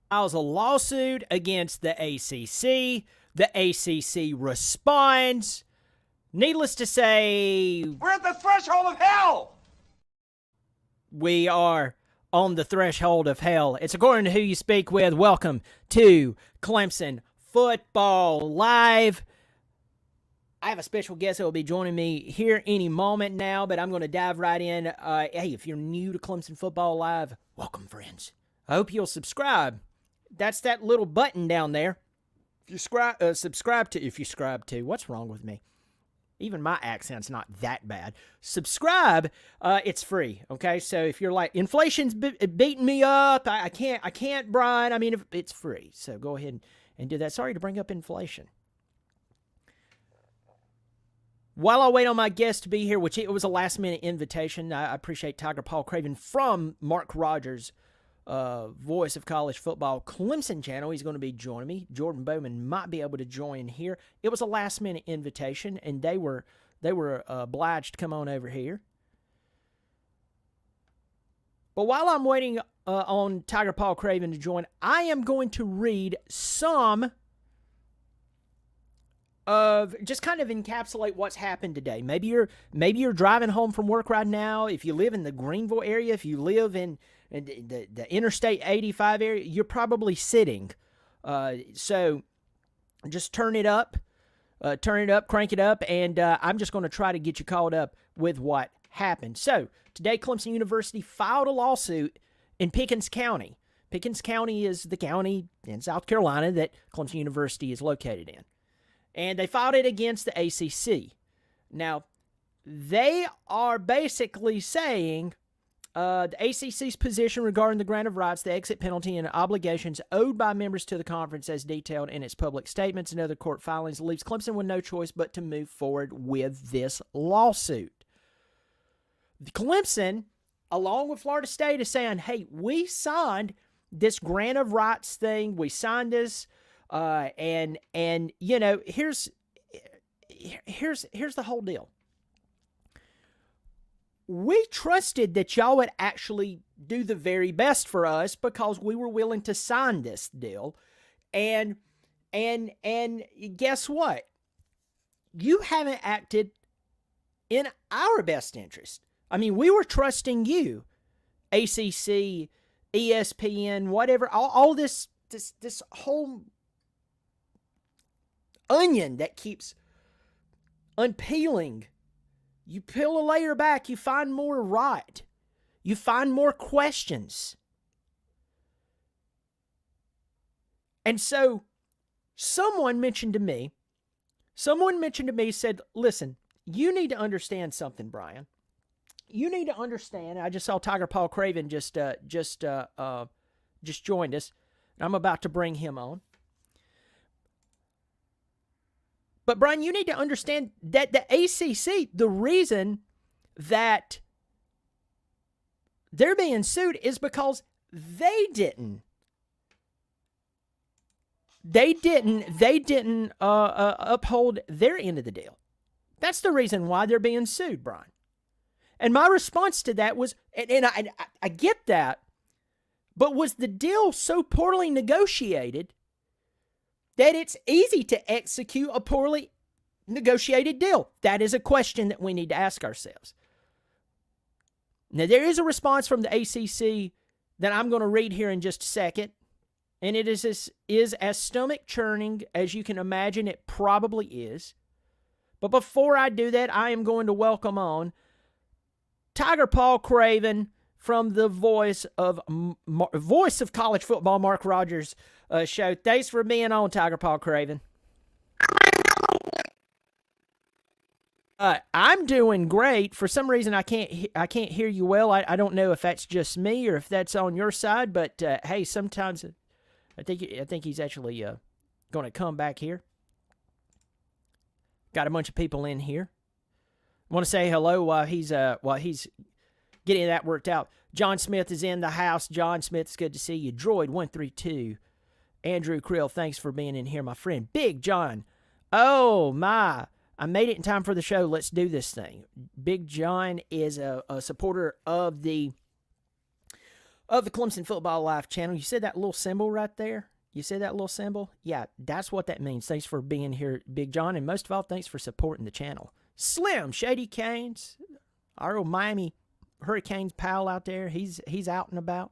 files a lawsuit against the ACC. The ACC responds. Needless to say, we're at the threshold of hell. We are on the threshold of hell. It's according to who you speak with. Welcome to Clemson Football Live. I have a special guest that will be joining me here any moment now, but I'm going to dive right in. Hey, if you're new to Clemson Football Live, welcome, friends. I hope you'll subscribe. That's that little button down there. If you subscribe to, what's wrong with me? Even my accent's not that bad. Subscribe, it's free, okay? So if you're like, inflation's beating me up, I can't, Brian. I mean, it's free. So go ahead and do that. Sorry to bring up inflation. While I wait on my guest to be here, which it was a last-minute invitation, I appreciate Tiger Paw Craven from Mark Rogers' Voice of College Football Clemson channel. He's going to be joining me. Jordan Bowman might be able to join here. It was a last-minute invitation, and they were obliged to come on over here. But while I'm waiting on Tiger Paw Craven to join, I am going to read some of just kind of encapsulate what's happened today. Maybe you're driving home from work right now. If you live in the Greenville area, if you live in the Interstate 85 area, you're probably sitting. So just turn it up, crank it up, and I'm just going to try to get you caught up with what happened. So today, Clemson University filed a lawsuit in Pickens County. Pickens County is the county in South Carolina that Clemson University is located in. And they filed it against the ACC. Now, they are basically saying the ACC's position regarding the grant of rights, the exit penalty, and obligations owed by members to the conference as detailed in its public statements and other court filings leaves Clemson with no choice but to move forward with this lawsuit. Clemson, along with Florida State, is saying, hey, we signed this grant of rights thing. We signed this. And you know, here's the whole deal. We trusted that y'all would actually do the very best for us because we were willing to sign this deal. And guess what? You haven't acted in our best interest. I mean, we were trusting you, ACC, ESPN, whatever, all this whole onion that keeps unpeeling. You peel a layer back, you find more rot. You find more questions. And so someone mentioned to me, said, listen, you need to understand something, Brian. You need to understand. I just saw Tiger Paw Craven just joined us. I'm about to bring him on. But, Brian, you need to understand that the ACC, the reason that they're being sued is because they didn't uphold their end of the deal. That's the reason why they're being sued, Brian. And my response to that was, and I get that, but was the deal so poorly negotiated that it's easy to execute a poorly negotiated deal? That is a question that we need to ask ourselves. Now, there is a response from the ACC that I'm going to read here in just a second, and it is as stomach-churning as you can imagine it probably is. But before I do that, I am going to welcome on Tiger Paw Craven from the Voice of College Football, Mark Rogers show. Thanks for being on, Tiger Paw Craven. I'm doing great. For some reason, I can't hear you well. I don't know if that's just me or if that's on your side. But hey, sometimes I think he's actually going to come back here. Got a bunch of people in here. I want to say hello while he's getting that worked out. John Smith is in the house. John Smith, it's good to see you. Droid132. Andrew Krill, thanks for being in here, my friend. Big John. Oh, my. I made it in time for the show. Let's do this thing. Big John is a supporter of the of the Clemson Football Live channel. You see that little symbol right there? You see that little symbol? Yeah, that's what that means. Thanks for being here, Big John, and most of all, thanks for supporting the channel. Slim, Shady Canes, our old Miami Hurricanes pal out there, he's out and about.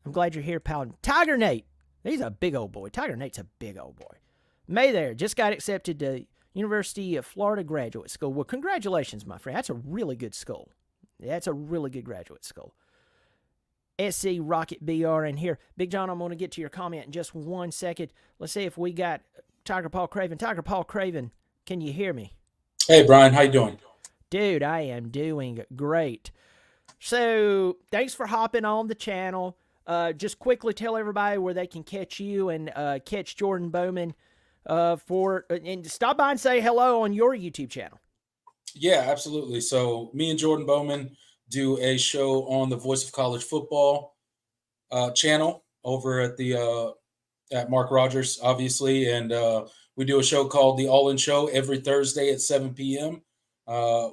I'm glad you're here, pal. Tiger Nate, he's a big old boy. Tiger Nate's a big old boy. May there, just got accepted to University of Florida Graduate School. Well, congratulations, my friend. That's a really good school. That's a really good graduate school. SC Rocket BR in here. Big John, I'm going to get to your comment in just 1 second. Let's see if we got Tiger Paw Craven. Tiger Paw Craven, can you hear me? Hey, Brian, how you doing? Dude, I am doing great. So, thanks for hopping on the channel. Just quickly tell everybody where they can catch you and catch Jordan Bowman and stop by and say hello on your YouTube channel. Yeah, absolutely. So me and Jordan Bowman do a show on the Voice of College Football channel over at the at Mark Rogers, obviously, and we do a show called The All In Show every Thursday at 7 p.m.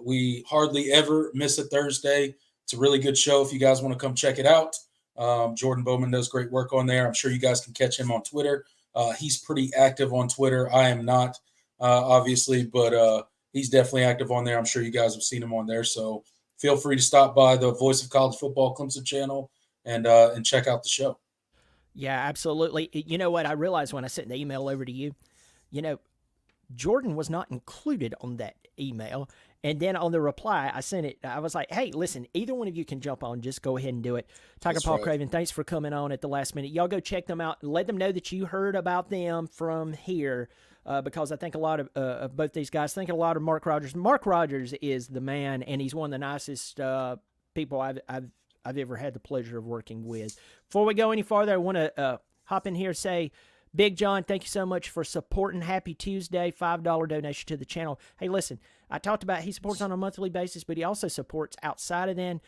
We hardly ever miss a Thursday. It's a really good show if you guys want to come check it out. Jordan Bowman does great work on there. I'm sure you guys can catch him on Twitter. He's pretty active on Twitter. I am not, obviously, but he's definitely active on there. I'm sure you guys have seen him on there. So feel free to stop by the Voice of College Football Clemson channel and check out the show. Yeah, absolutely. You know what? I realized when I sent the email over to you, Jordan was not included on that email. And then on the reply, I sent it. I was like, hey, listen, either one of you can jump on. Just go ahead and do it. Tiger Paw Craven, thanks for coming on at the last minute. Y'all go check them out and let them know that you heard about them from here because I think a lot of both these guys, think a lot of Mark Rogers. Mark Rogers is the man, and he's one of the nicest people I've ever had the pleasure of working with. Before we go any farther, I want to hop in here and say, Big John, thank you so much for supporting. Happy Tuesday, $5 donation to the channel. Hey, listen, I talked about he supports on a monthly basis, but he also supports outside of then.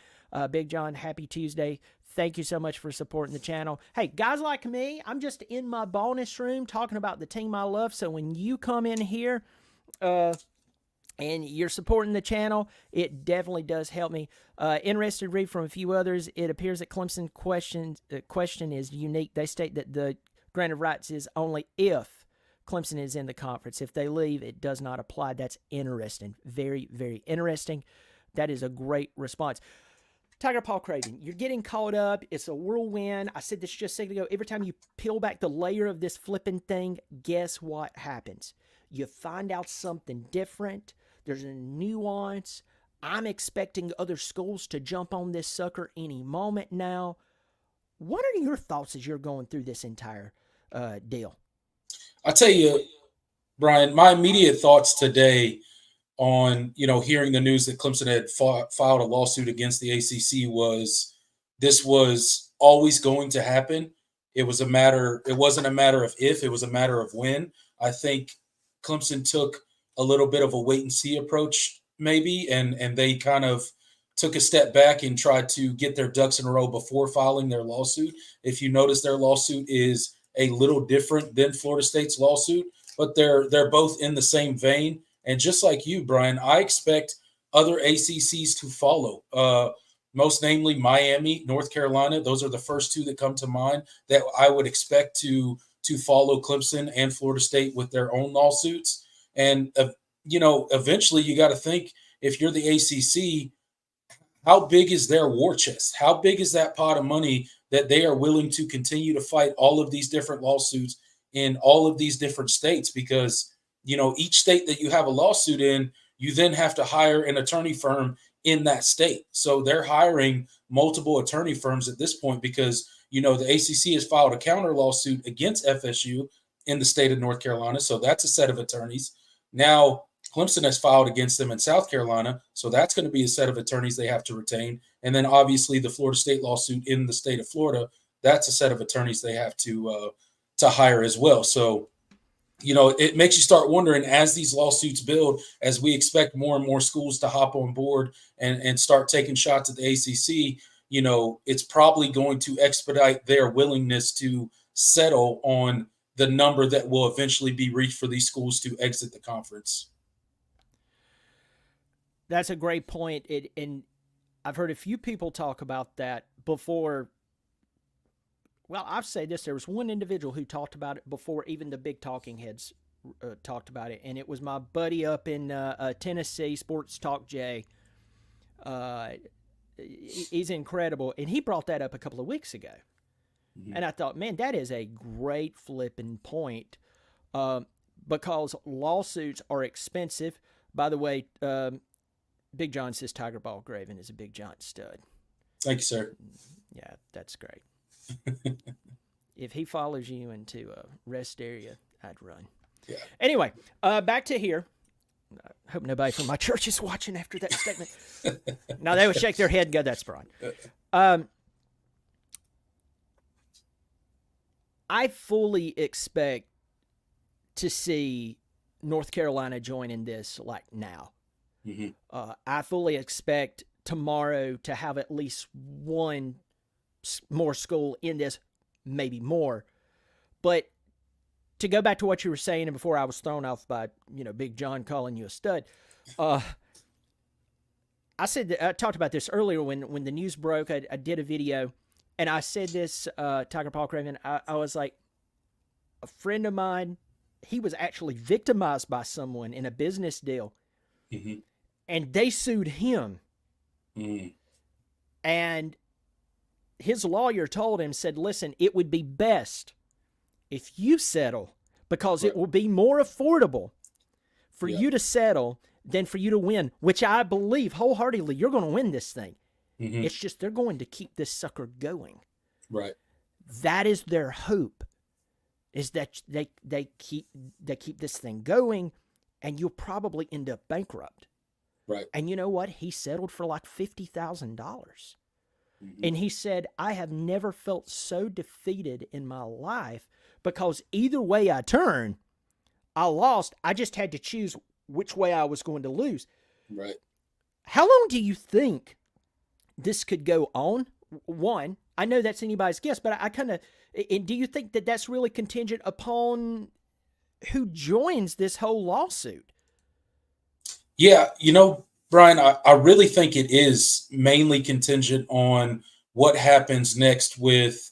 Big John, happy Tuesday. Thank you so much for supporting the channel. Hey, guys like me, I'm just in my bonus room talking about the team I love. So when you come in here and you're supporting the channel, it definitely does help me. Interested to read from a few others. It appears that Clemson question is unique. They state that the grant of rights is only if Clemson is in the conference. If they leave, it does not apply. That's interesting. Very, very interesting. That is a great response. Tiger Paw Craven, you're getting caught up. It's a whirlwind. I said this just a second ago. Every time you peel back the layer of this flipping thing, guess what happens? You find out something different. There's a nuance. I'm expecting other schools to jump on this sucker any moment now. What are your thoughts as you're going through this entire deal? I'll tell you, Brian, my immediate thoughts today on hearing the news that Clemson had filed a lawsuit against the ACC was this was always going to happen. It wasn't a matter of if, it was a matter of when. I think Clemson took a little bit of a wait and see approach maybe, and they kind of took a step back and tried to get their ducks in a row before filing their lawsuit. If you notice, their lawsuit is a little different than Florida State's lawsuit, but they're both in the same vein. And just like you, Brian, I expect other ACCs to follow, most namely Miami, North Carolina. Those are the first two that come to mind that I would expect to follow Clemson and Florida State with their own lawsuits. And, eventually you got to think, if you're the ACC, how big is their war chest? How big is that pot of money that they are willing to continue to fight all of these different lawsuits in all of these different states? Because, each state that you have a lawsuit in, you then have to hire an attorney firm in that state. So they're hiring multiple attorney firms at this point because, the ACC has filed a counter lawsuit against FSU in the state of North Carolina. So that's a set of attorneys. Now, Clemson has filed against them in South Carolina, so that's going to be a set of attorneys they have to retain. And then obviously the Florida State lawsuit in the state of Florida, that's a set of attorneys they have to hire as well. So, it makes you start wondering as these lawsuits build, as we expect more and more schools to hop on board and start taking shots at the ACC, it's probably going to expedite their willingness to settle on the number that will eventually be reached for these schools to exit the conference. That's a great point. And I've heard a few people talk about that before. Well, I've said this. There was one individual who talked about it before even the big talking heads talked about it, and it was my buddy up in Tennessee, Sports Talk Jay. He's incredible, and he brought that up a couple of weeks ago. Mm-hmm. And I thought, man, that is a great flipping point, because lawsuits are expensive. By the way, Big John says Tiger Paw Craven is a Big John stud. Thank you, sir. Yeah, that's great. If he follows you into a rest area, I'd run. Yeah. Anyway, back to here. I hope nobody from my church is watching after that statement. No, they would shake their head and go, that's Brian. I fully expect to see North Carolina joining this like now. Mm-hmm. I fully expect tomorrow to have at least one more school in this, maybe more. But to go back to what you were saying, and before I was thrown off by, Big John calling you a stud, I talked about this earlier when the news broke. I did a video, and I said this, Tiger Paw Craven, I was like, a friend of mine, he was actually victimized by someone in a business deal, mm-hmm. and they sued him. Mm. And his lawyer told him, said, listen, it would be best if you settle, because it will be more affordable for you to settle than for you to win, which I believe wholeheartedly you're going to win this thing. Mm-hmm. It's just they're going to keep this sucker going. Right. That is their hope, is that they keep this thing going, and you'll probably end up bankrupt. Right. And you know what? He settled for like $50,000. Mm-hmm. And he said, I have never felt so defeated in my life, because either way I turn, I lost. I just had to choose which way I was going to lose. Right. How long do you think this could go on? One, I know that's anybody's guess, but I kind of, do you think that that's really contingent upon who joins this whole lawsuit? Yeah, Brian, I really think it is mainly contingent on what happens next with,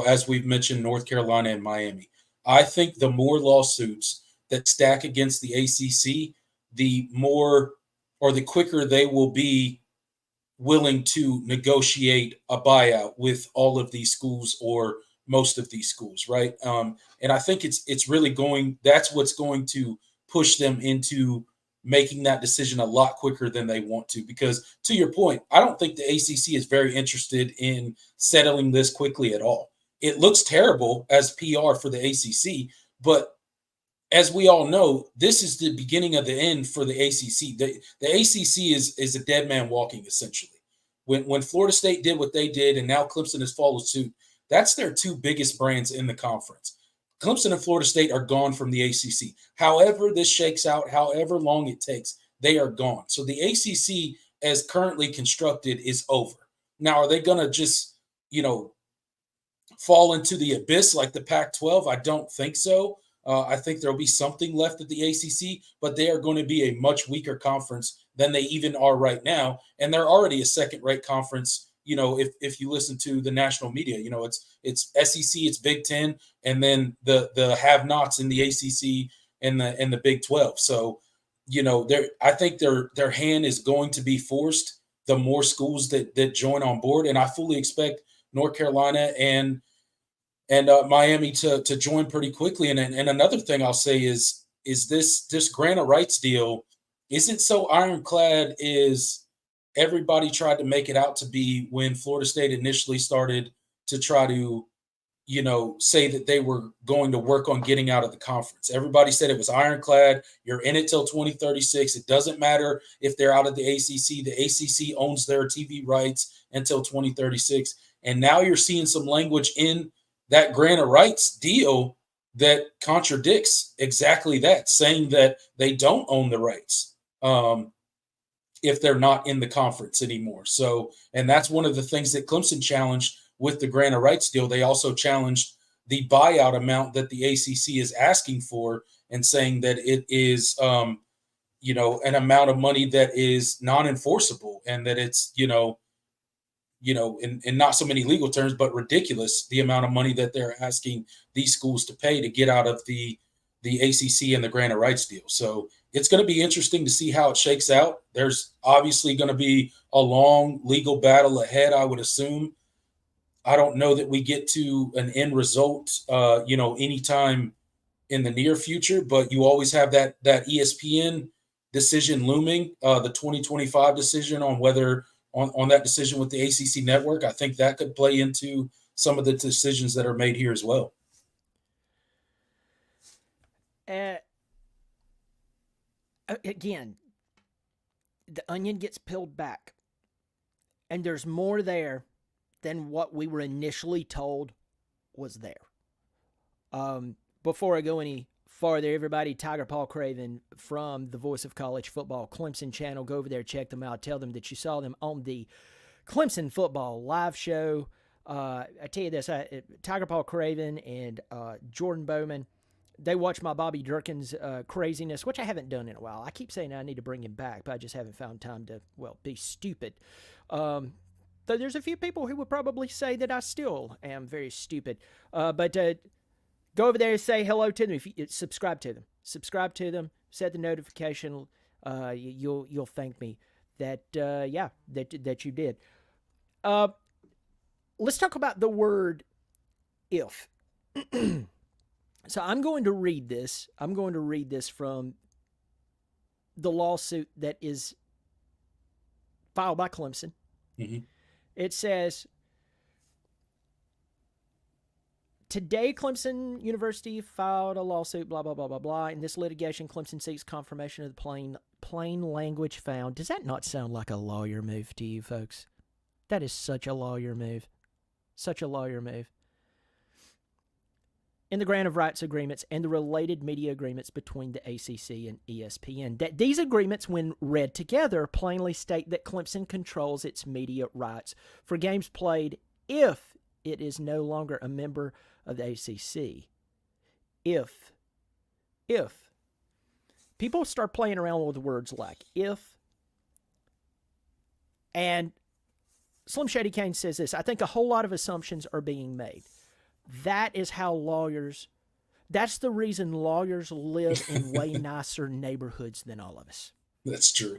as we've mentioned, North Carolina and Miami. I think the more lawsuits that stack against the ACC, the more or the quicker they will be willing to negotiate a buyout with all of these schools or most of these schools, right? And I think it's really that's what's going to push them into making that decision a lot quicker than they want to. Because to your point, I don't think the ACC is very interested in settling this quickly at all. It looks terrible as PR for the ACC, but as we all know, this is the beginning of the end for the ACC. The ACC is a dead man walking, essentially. When Florida State did what they did, and now Clemson has followed suit, that's their two biggest brands in the conference. Clemson and Florida State are gone from the ACC. However this shakes out, however long it takes, they are gone. So the ACC, as currently constructed, is over. Now, are they going to just, fall into the abyss like the Pac-12? I don't think so. I think there'll be something left at the ACC, but they are going to be a much weaker conference than they even are right now. And they're already a second-rate conference. If you listen to the national media, it's SEC, it's Big Ten, and then the have-nots in the ACC and the Big 12. So, I think their hand is going to be forced the more schools that join on board, and I fully expect North Carolina and Miami to join pretty quickly. And another thing I'll say is this grant of rights deal isn't so ironclad as everybody tried to make it out to be when Florida State initially started to try to, say that they were going to work on getting out of the conference. Everybody said it was ironclad. You're in it till 2036. It doesn't matter if they're out of the ACC. The ACC owns their TV rights until 2036. And now you're seeing some language in that grant of rights deal that contradicts exactly that, saying that they don't own the rights if they're not in the conference anymore. So, and that's one of the things that Clemson challenged with the grant of rights deal. They also challenged the buyout amount that the ACC is asking for, and saying that it is, an amount of money that is non-enforceable, and that it's, in not so many legal terms, but ridiculous, the amount of money that they're asking these schools to pay to get out of the ACC and the granted rights deal. So it's going to be interesting to see how it shakes out. There's obviously going to be a long legal battle ahead, I would assume. I don't know that we get to an end result, anytime in the near future, but you always have that ESPN decision looming, the 2025 decision on whether on that decision with the ACC network. I think that could play into some of the decisions that are made here as well. Again, the onion gets peeled back, and there's more there than what we were initially told was there. Before I go any farther, everybody, Paw Craven from the Voice of College Football Clemson channel, go over there, check them out, tell them that you saw them on the Clemson Football live show. I tell you this, Paw Craven and Jordan Bowman, they watch my Bobby Durkin's craziness, which I haven't done in a while. I keep saying I need to bring him back, but I just haven't found time to, be stupid. Though there's a few people who would probably say that I still am very stupid. But go over there and say hello to them. If you subscribe to them, set the notification. You'll thank me that you did. Let's talk about the word if. So I'm going to read this. From the lawsuit that is filed by Clemson. Mm-hmm. It says, today Clemson University filed a lawsuit, blah, blah, blah, blah, blah. In this litigation, Clemson seeks confirmation of the plain language found. Does that not sound like a lawyer move to you, folks? That is such a lawyer move. Such a lawyer move. In the grant of rights agreements and the related media agreements between the ACC and ESPN. That these agreements, when read together, plainly state that Clemson controls its media rights for games played if it is no longer a member of the ACC. If. People start playing around with words like if. And Slim Shady Kane says this, I think a whole lot of assumptions are being made. That is how that's the reason lawyers live in way nicer neighborhoods than all of us. That's true.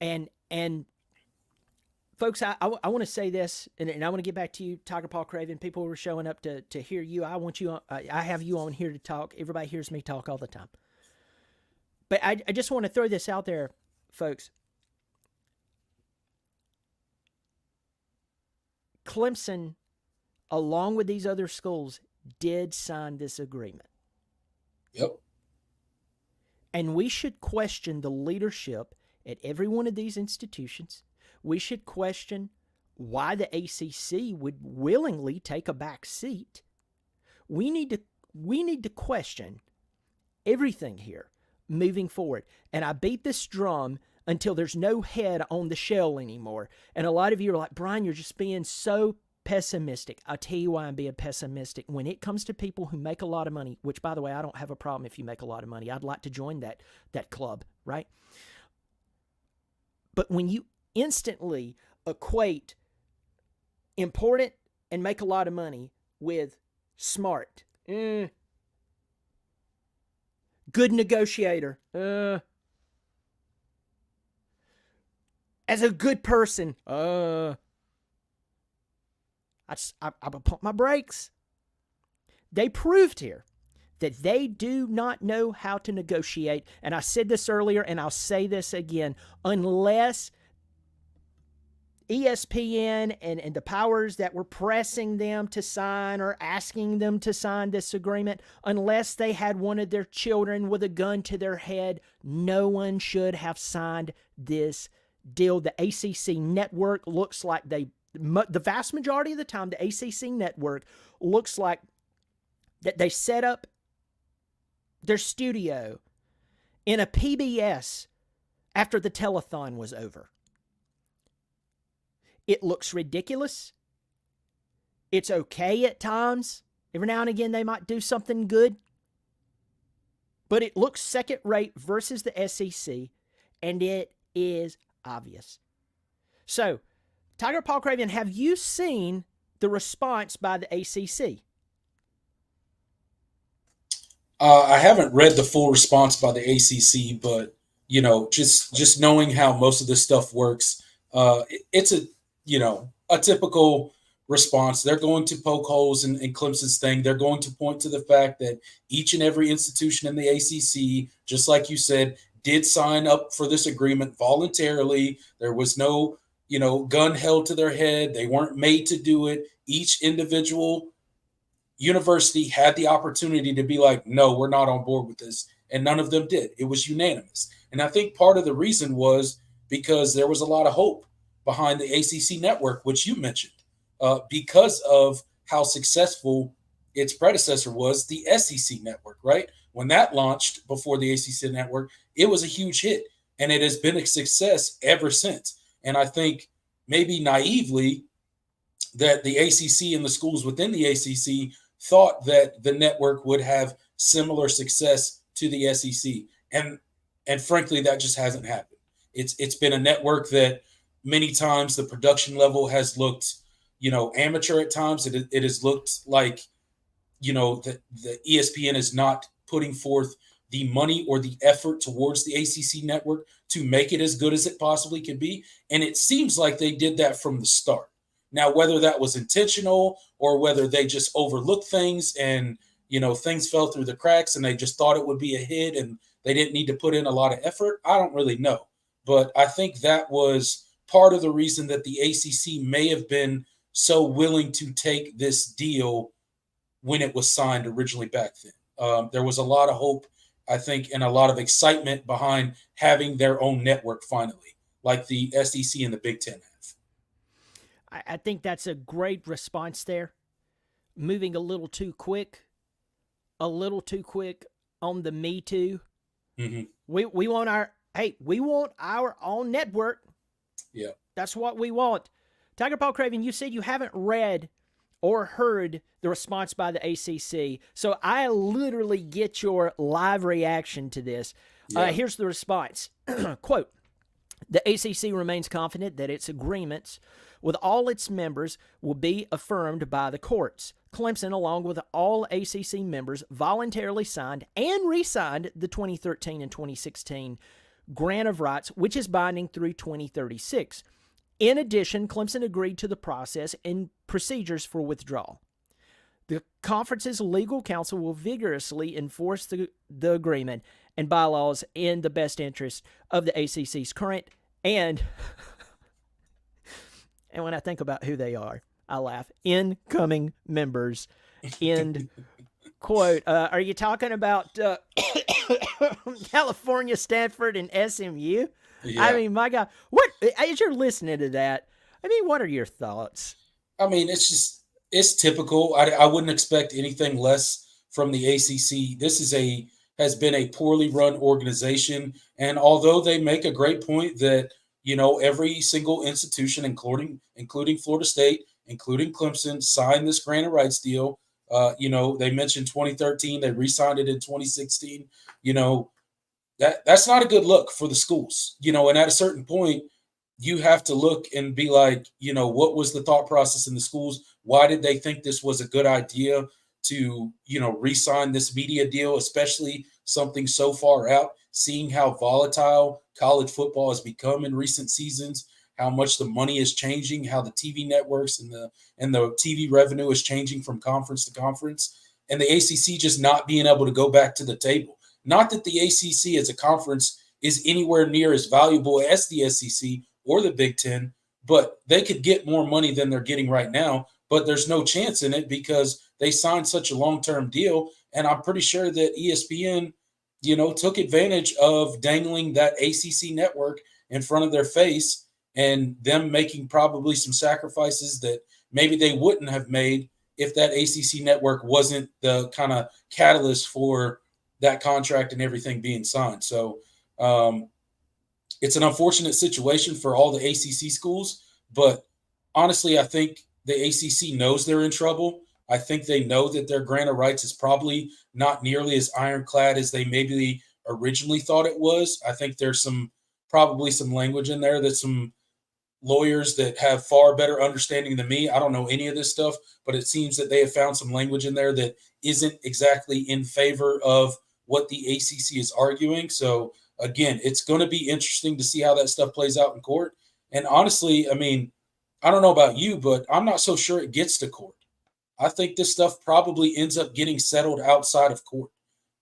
And folks, I want to say this, and I want to get back to you, Paw Craven. People who are showing up to hear you. I have you on here to talk. Everybody hears me talk all the time. But I just want to throw this out there, folks. Clemson, along with these other schools, did sign this agreement. Yep. And we should question the leadership at every one of these institutions. We should question why the ACC would willingly take a back seat. We need to question everything here moving forward. And I beat this drum until there's no head on the shell anymore. And a lot of you are like, Brian, you're just being so pessimistic. I'll tell you why I'm being pessimistic. When it comes to people who make a lot of money, which, by the way, I don't have a problem if you make a lot of money. I'd like to join that club, right? But when you instantly equate important and make a lot of money with smart, good negotiator, as a good person, I pump my brakes. They proved here that they do not know how to negotiate. And I said this earlier, and I'll say this again. Unless ESPN and the powers that were pressing them to sign or asking them to sign this agreement, unless they had one of their children with a gun to their head, no one should have signed this deal. The ACC network looks like the vast majority of the time, the ACC network looks like that they set up their studio in a PBS after the telethon was over. It looks ridiculous. It's okay at times. Every now and again, they might do something good. But it looks second rate versus the SEC, and it is obvious. So, Tiger Paw Craven, have you seen the response by the ACC? I haven't read the full response by the ACC, but just knowing how most of this stuff works, it's a typical response. They're going to poke holes in Clemson's thing. They're going to point to the fact that each and every institution in the ACC, just like you said, did sign up for this agreement voluntarily. There was no gun held to their head. They weren't made to do it. Each individual university had the opportunity to be like, no, we're not on board with this. And none of them did. It was unanimous. And I think part of the reason was because there was a lot of hope behind the ACC network, which you mentioned, because of how successful its predecessor was, the SEC network, right? When that launched before the ACC network, it was a huge hit. And it has been a success ever since. And I think maybe naively that the ACC and the schools within the ACC thought that the network would have similar success to the SEC, and frankly, that just hasn't happened. It's been a network that many times the production level has looked, amateur at times. It has looked like, the ESPN is not putting forth the money or the effort towards the ACC network to make it as good as it possibly could be, and it seems like they did that from the start. Now, whether that was intentional or whether they just overlooked things and, things fell through the cracks and they just thought it would be a hit and they didn't need to put in a lot of effort, I don't really know. But I think that was part of the reason that the ACC may have been so willing to take this deal when it was signed originally back then. There was a lot of hope, I think, and a lot of excitement behind having their own network finally, like the SEC and the Big Ten have. I think that's a great response there. Moving a little too quick on the Me Too. Mm-hmm. We want our own network. Yeah, that's what we want. Tiger Paw Craven, you said you haven't read or heard the response by the ACC, so I literally get your live reaction to this. Yeah. Here's the response. Quote, the ACC remains confident that its agreements with all its members will be affirmed by the courts. Clemson, along with all ACC members, voluntarily signed and re-signed the 2013 and 2016 grant of rights, which is binding through 2036. In addition, Clemson agreed to the process and procedures for withdrawal. The conference's legal counsel will vigorously enforce the agreement and bylaws in the best interest of the ACC's current and when I think about who they are, I laugh, incoming members, end quote. Are you talking about California, Stanford, and SMU? Yeah. I mean, my God, what, as you're listening to that, I mean, what are your thoughts? I mean, it's typical. I wouldn't expect anything less from the ACC. This has been a poorly run organization. And although they make a great point that, every single institution, including Florida State, including Clemson, signed this grant of rights deal. They mentioned 2013, they re-signed it in 2016. That's not a good look for the schools. And at a certain point, you have to look and be like, what was the thought process in the schools? Why did they think this was a good idea to, re-sign this media deal, especially something so far out, seeing how volatile college football has become in recent seasons, how much the money is changing, how the TV networks and the TV revenue is changing from conference to conference, and the ACC just not being able to go back to the table. Not that the ACC as a conference is anywhere near as valuable as the SEC or the Big Ten, but they could get more money than they're getting right now, but there's no chance in it because they signed such a long-term deal, and I'm pretty sure that ESPN took advantage of dangling that ACC network in front of their face and them making probably some sacrifices that maybe they wouldn't have made if that ACC network wasn't the kind of catalyst for that contract and everything being signed. So it's an unfortunate situation for all the ACC schools, but honestly, I think the ACC knows they're in trouble. I think they know that their grant of rights is probably not nearly as ironclad as they maybe originally thought it was. I think there's probably some language in there that's some lawyers that have far better understanding than me. I don't know any of this stuff, but it seems that they have found some language in there that isn't exactly in favor of what the ACC is arguing. So again, it's going to be interesting to see how that stuff plays out in court. And honestly, I mean, I don't know about you, but I'm not so sure it gets to court. I think this stuff probably ends up getting settled outside of court.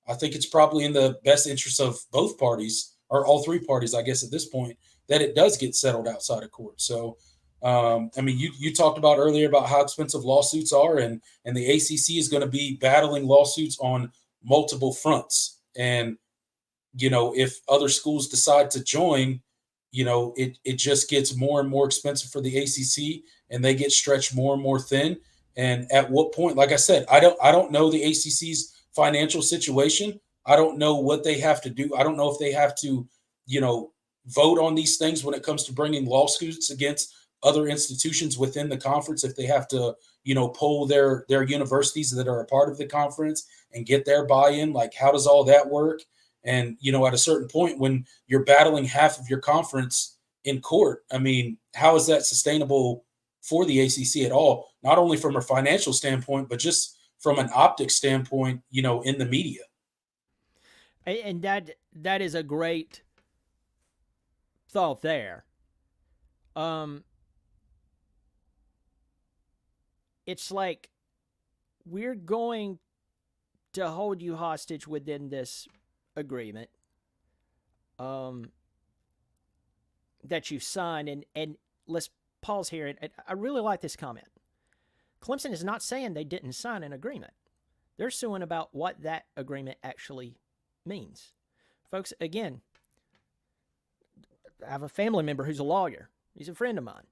I think it's probably in the best interest of both parties, or all three parties, I guess, at this point, that it does get settled outside of court. So, I mean, you talked about earlier about how expensive lawsuits are, and the ACC is going to be battling lawsuits on multiple fronts. And, you know, if other schools decide to join, you know, it just gets more and more expensive for the ACC, and they get stretched more and more thin. And at what point, like I said, I don't know the ACC's financial situation. I don't know what they have to do. I don't know if they have to, you know, vote on these things when it comes to bringing lawsuits against other institutions within the conference. If they have to, you know, poll their universities that are a part of the conference and get their buy-in, like how does all that work? And, you know, at a certain point when you're battling half of your conference in court, I mean, how is that sustainable for the ACC at all? Not only from a financial standpoint, but just from an optics standpoint, you know, in the media. And that is a great thought there. It's like we're going to hold you hostage within this agreement that you signed, and let's pause here. And I really like this comment. Clemson is not saying they didn't sign an agreement. They're suing about what that agreement actually means. Folks, again, I have a family member who's a lawyer. He's a friend of mine.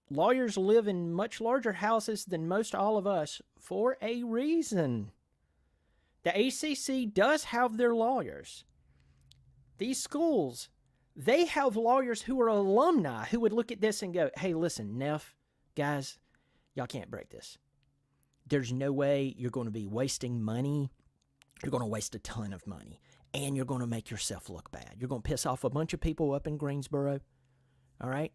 Lawyers live in much larger houses than most all of us for a reason. The ACC does have their lawyers. These schools, they have lawyers who are alumni who would look at this and go, hey, listen, Neff, guys, y'all can't break this. There's no way you're going to be wasting money. You're going to waste a ton of money. And you're going to make yourself look bad. You're going to piss off a bunch of people up in Greensboro. All right?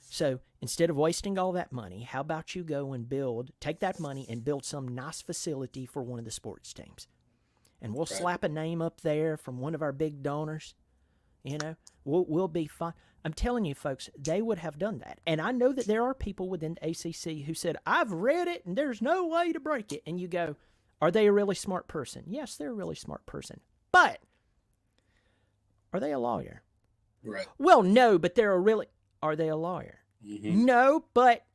So instead of wasting all that money, how about you go and take that money and build some nice facility for one of the sports teams? And we'll slap a name up there from one of our big donors. You know, we'll be fine. I'm telling you, folks, they would have done that. And I know that there are people within the ACC who said, I've read it and there's no way to break it. And you go, are they a really smart person? Yes, they're a really smart person. But are they a lawyer? Right. Well, no, but are they a lawyer? Mm-hmm. No, but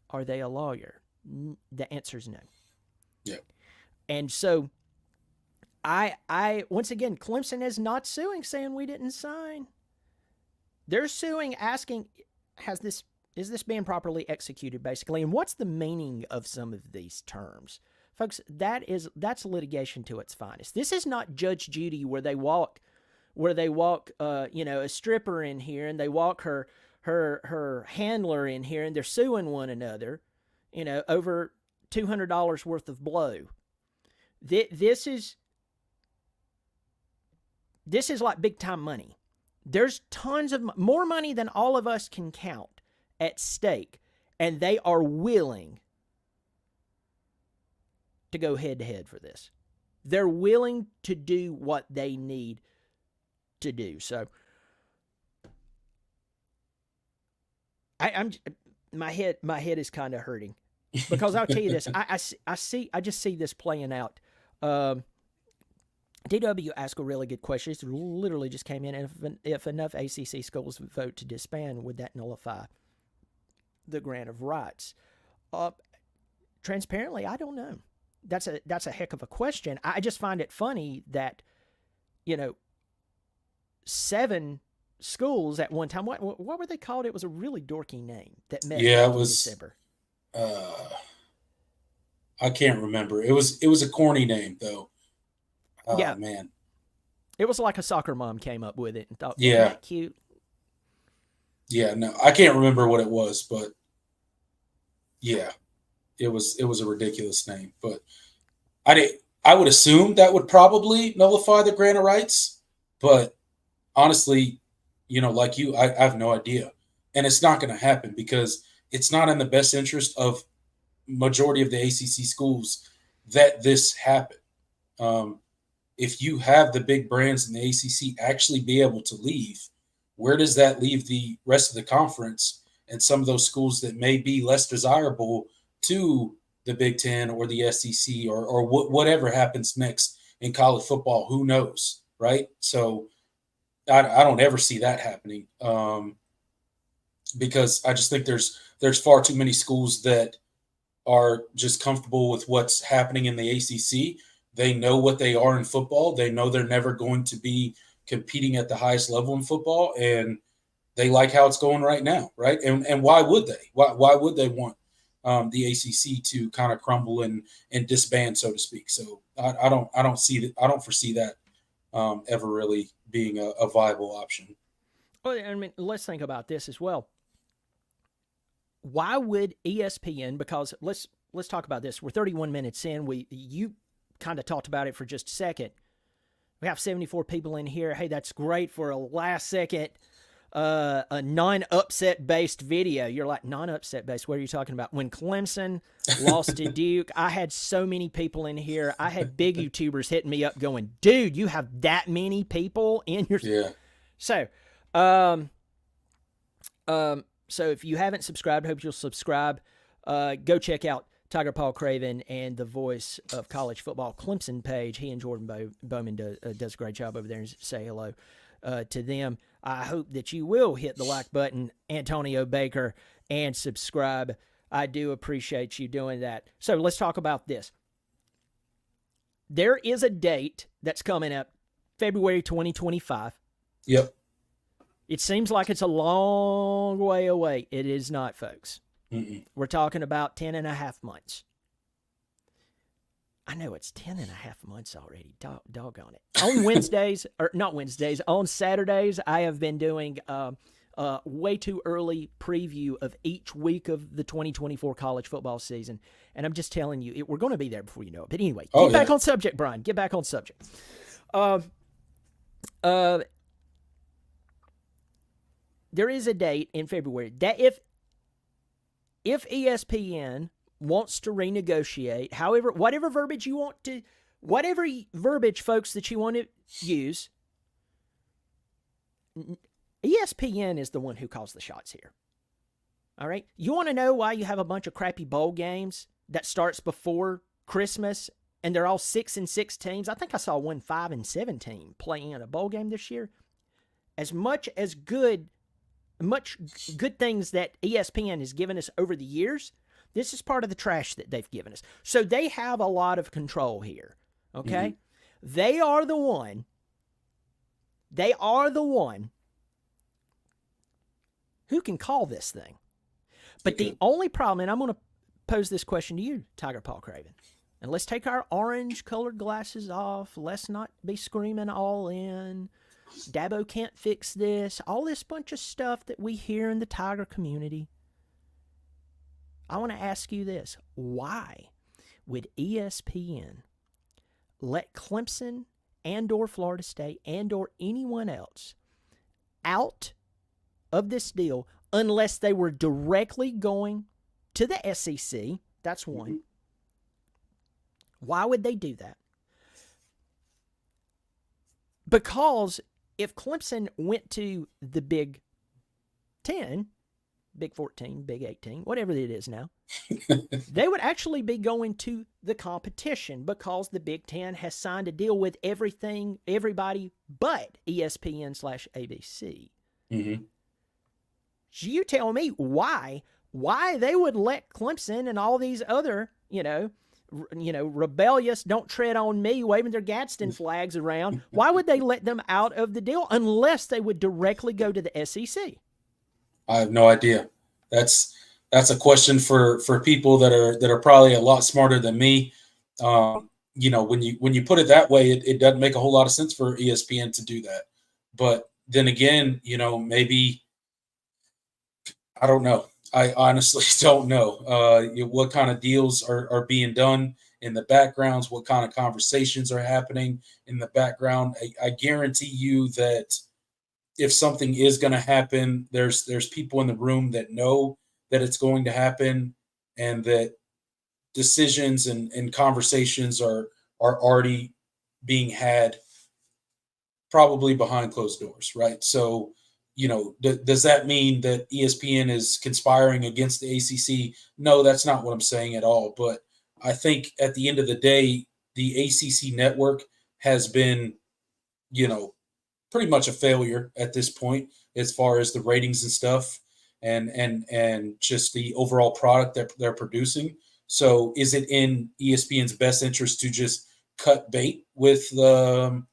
are they a lawyer? The answer is no. Yeah. And so I once again, Clemson is not suing saying we didn't sign. They're suing asking, is this being properly executed, basically? And what's the meaning of some of these terms? Folks, that's litigation to its finest. This is not Judge Judy where they walk a stripper in here and they walk her handler in here and they're suing one another, over $200 worth of blow. This is like big time money. There's tons of more money than all of us can count at stake, and they are willing to go head to head for this. They're willing to do what they need to do. So my head is kind of hurting because I'll tell you this. I just see this playing out. DW asked a really good question. It literally just came in. And if enough ACC schools vote to disband, would that nullify the grant of rights? Transparently, I don't know. That's a heck of a question. I just find it funny that, 7 schools at one time. What were they called? It was a really dorky name that met in December. I can't remember. It was a corny name though. Yeah, man. It was like a soccer mom came up with it and thought, yeah, isn't that cute? Yeah, no, I can't remember what it was, but yeah, it was a ridiculous name. But I would assume that would probably nullify the grant of rights. But honestly, like you, I have no idea. And it's not going to happen because it's not in the best interest of majority of the ACC schools that this happen. If you have the big brands in the ACC actually be able to leave, where does that leave the rest of the conference and some of those schools that may be less desirable to the Big Ten or the SEC or whatever happens next in college football? Who knows, right? So I don't ever see that happening because I just think there's far too many schools that are just comfortable with what's happening in the ACC. They know what they are in football. They know they're never going to be competing at the highest level in football, and they like how it's going right now, right? And why would they? Why would they want the ACC to kind of crumble and disband, so to speak? So I don't see that. I don't foresee that ever really being a viable option. Well, I mean, let's think about this as well. Why would ESPN? Because let's talk about this. We're 31 minutes in. You kind of talked about it for just a second. We have 74 people in here. Hey, that's great for a last second, a non-upset based video. You're like, non-upset based? What are you talking about? When Clemson lost to Duke, I had so many people in here. I had big YouTubers hitting me up going, dude, you have that many people in your... Yeah. So, so if you haven't subscribed, hope you'll subscribe. Go check out Tiger Paw Craven and the Voice of College Football Clemson page. He and Jordan Bowman does a great job over there, and say hello to them. I hope that you will hit the like button, Antonio Baker, and subscribe. I do appreciate you doing that. So let's talk about this. There is a date that's coming up, February 2025. Yep. It seems like it's a long way away. It is not, folks. Mm-mm. We're talking about 10 and a half months. I know it's 10 and a half months already. Doggone it. On Wednesdays, or not Wednesdays, on Saturdays, I have been doing way too early preview of each week of the 2024 college football season. And I'm just telling you, we're going to be there before you know it. But anyway, get back on subject, Brian. Get back on subject. There is a date in February that if ESPN wants to renegotiate, however, whatever verbiage, folks, that you want to use, ESPN is the one who calls the shots here. All right? You want to know why you have a bunch of crappy bowl games that starts before Christmas and they're all 6-6 teams? I think I saw one 5-7 team playing in a bowl game this year. As much good things that ESPN has given us over the years, this is part of the trash that they've given us. So they have a lot of control here, okay? Mm-hmm. They are the one who can call this thing. But the only problem, and I'm going to pose this question to you, Tiger Paw Craven, and let's take our orange-colored glasses off. Let's not be screaming all in. Dabo can't fix this. All this bunch of stuff that we hear in the Tiger community. I want to ask you this. Why would ESPN let Clemson and or Florida State and or anyone else out of this deal unless they were directly going to the SEC? That's one. Why would they do that? Because if Clemson went to the Big 10, Big 14, Big 18, whatever it is now, they would actually be going to the competition because the Big 10 has signed a deal with everybody but ESPN/ABC. Mm-hmm. So you tell me why they would let Clemson and all these other, rebellious, don't tread on me, waving their Gadsden flags around. Why would they let them out of the deal unless they would directly go to the SEC? I have no idea. That's a question for people that are probably a lot smarter than me. When you put it that way, it doesn't make a whole lot of sense for ESPN to do that. But then again, maybe I don't know. I honestly don't know what kind of deals are being done in the backgrounds, what kind of conversations are happening in the background. I guarantee you that if something is going to happen, there's people in the room that know that it's going to happen, and that decisions and conversations are already being had, probably behind closed doors, right? So, does that mean that ESPN is conspiring against the ACC? No, that's not what I'm saying at all. But I think at the end of the day, the ACC network has been, pretty much a failure at this point as far as the ratings and stuff, and just the overall product that they're producing. So, is it in ESPN's best interest to just cut bait with the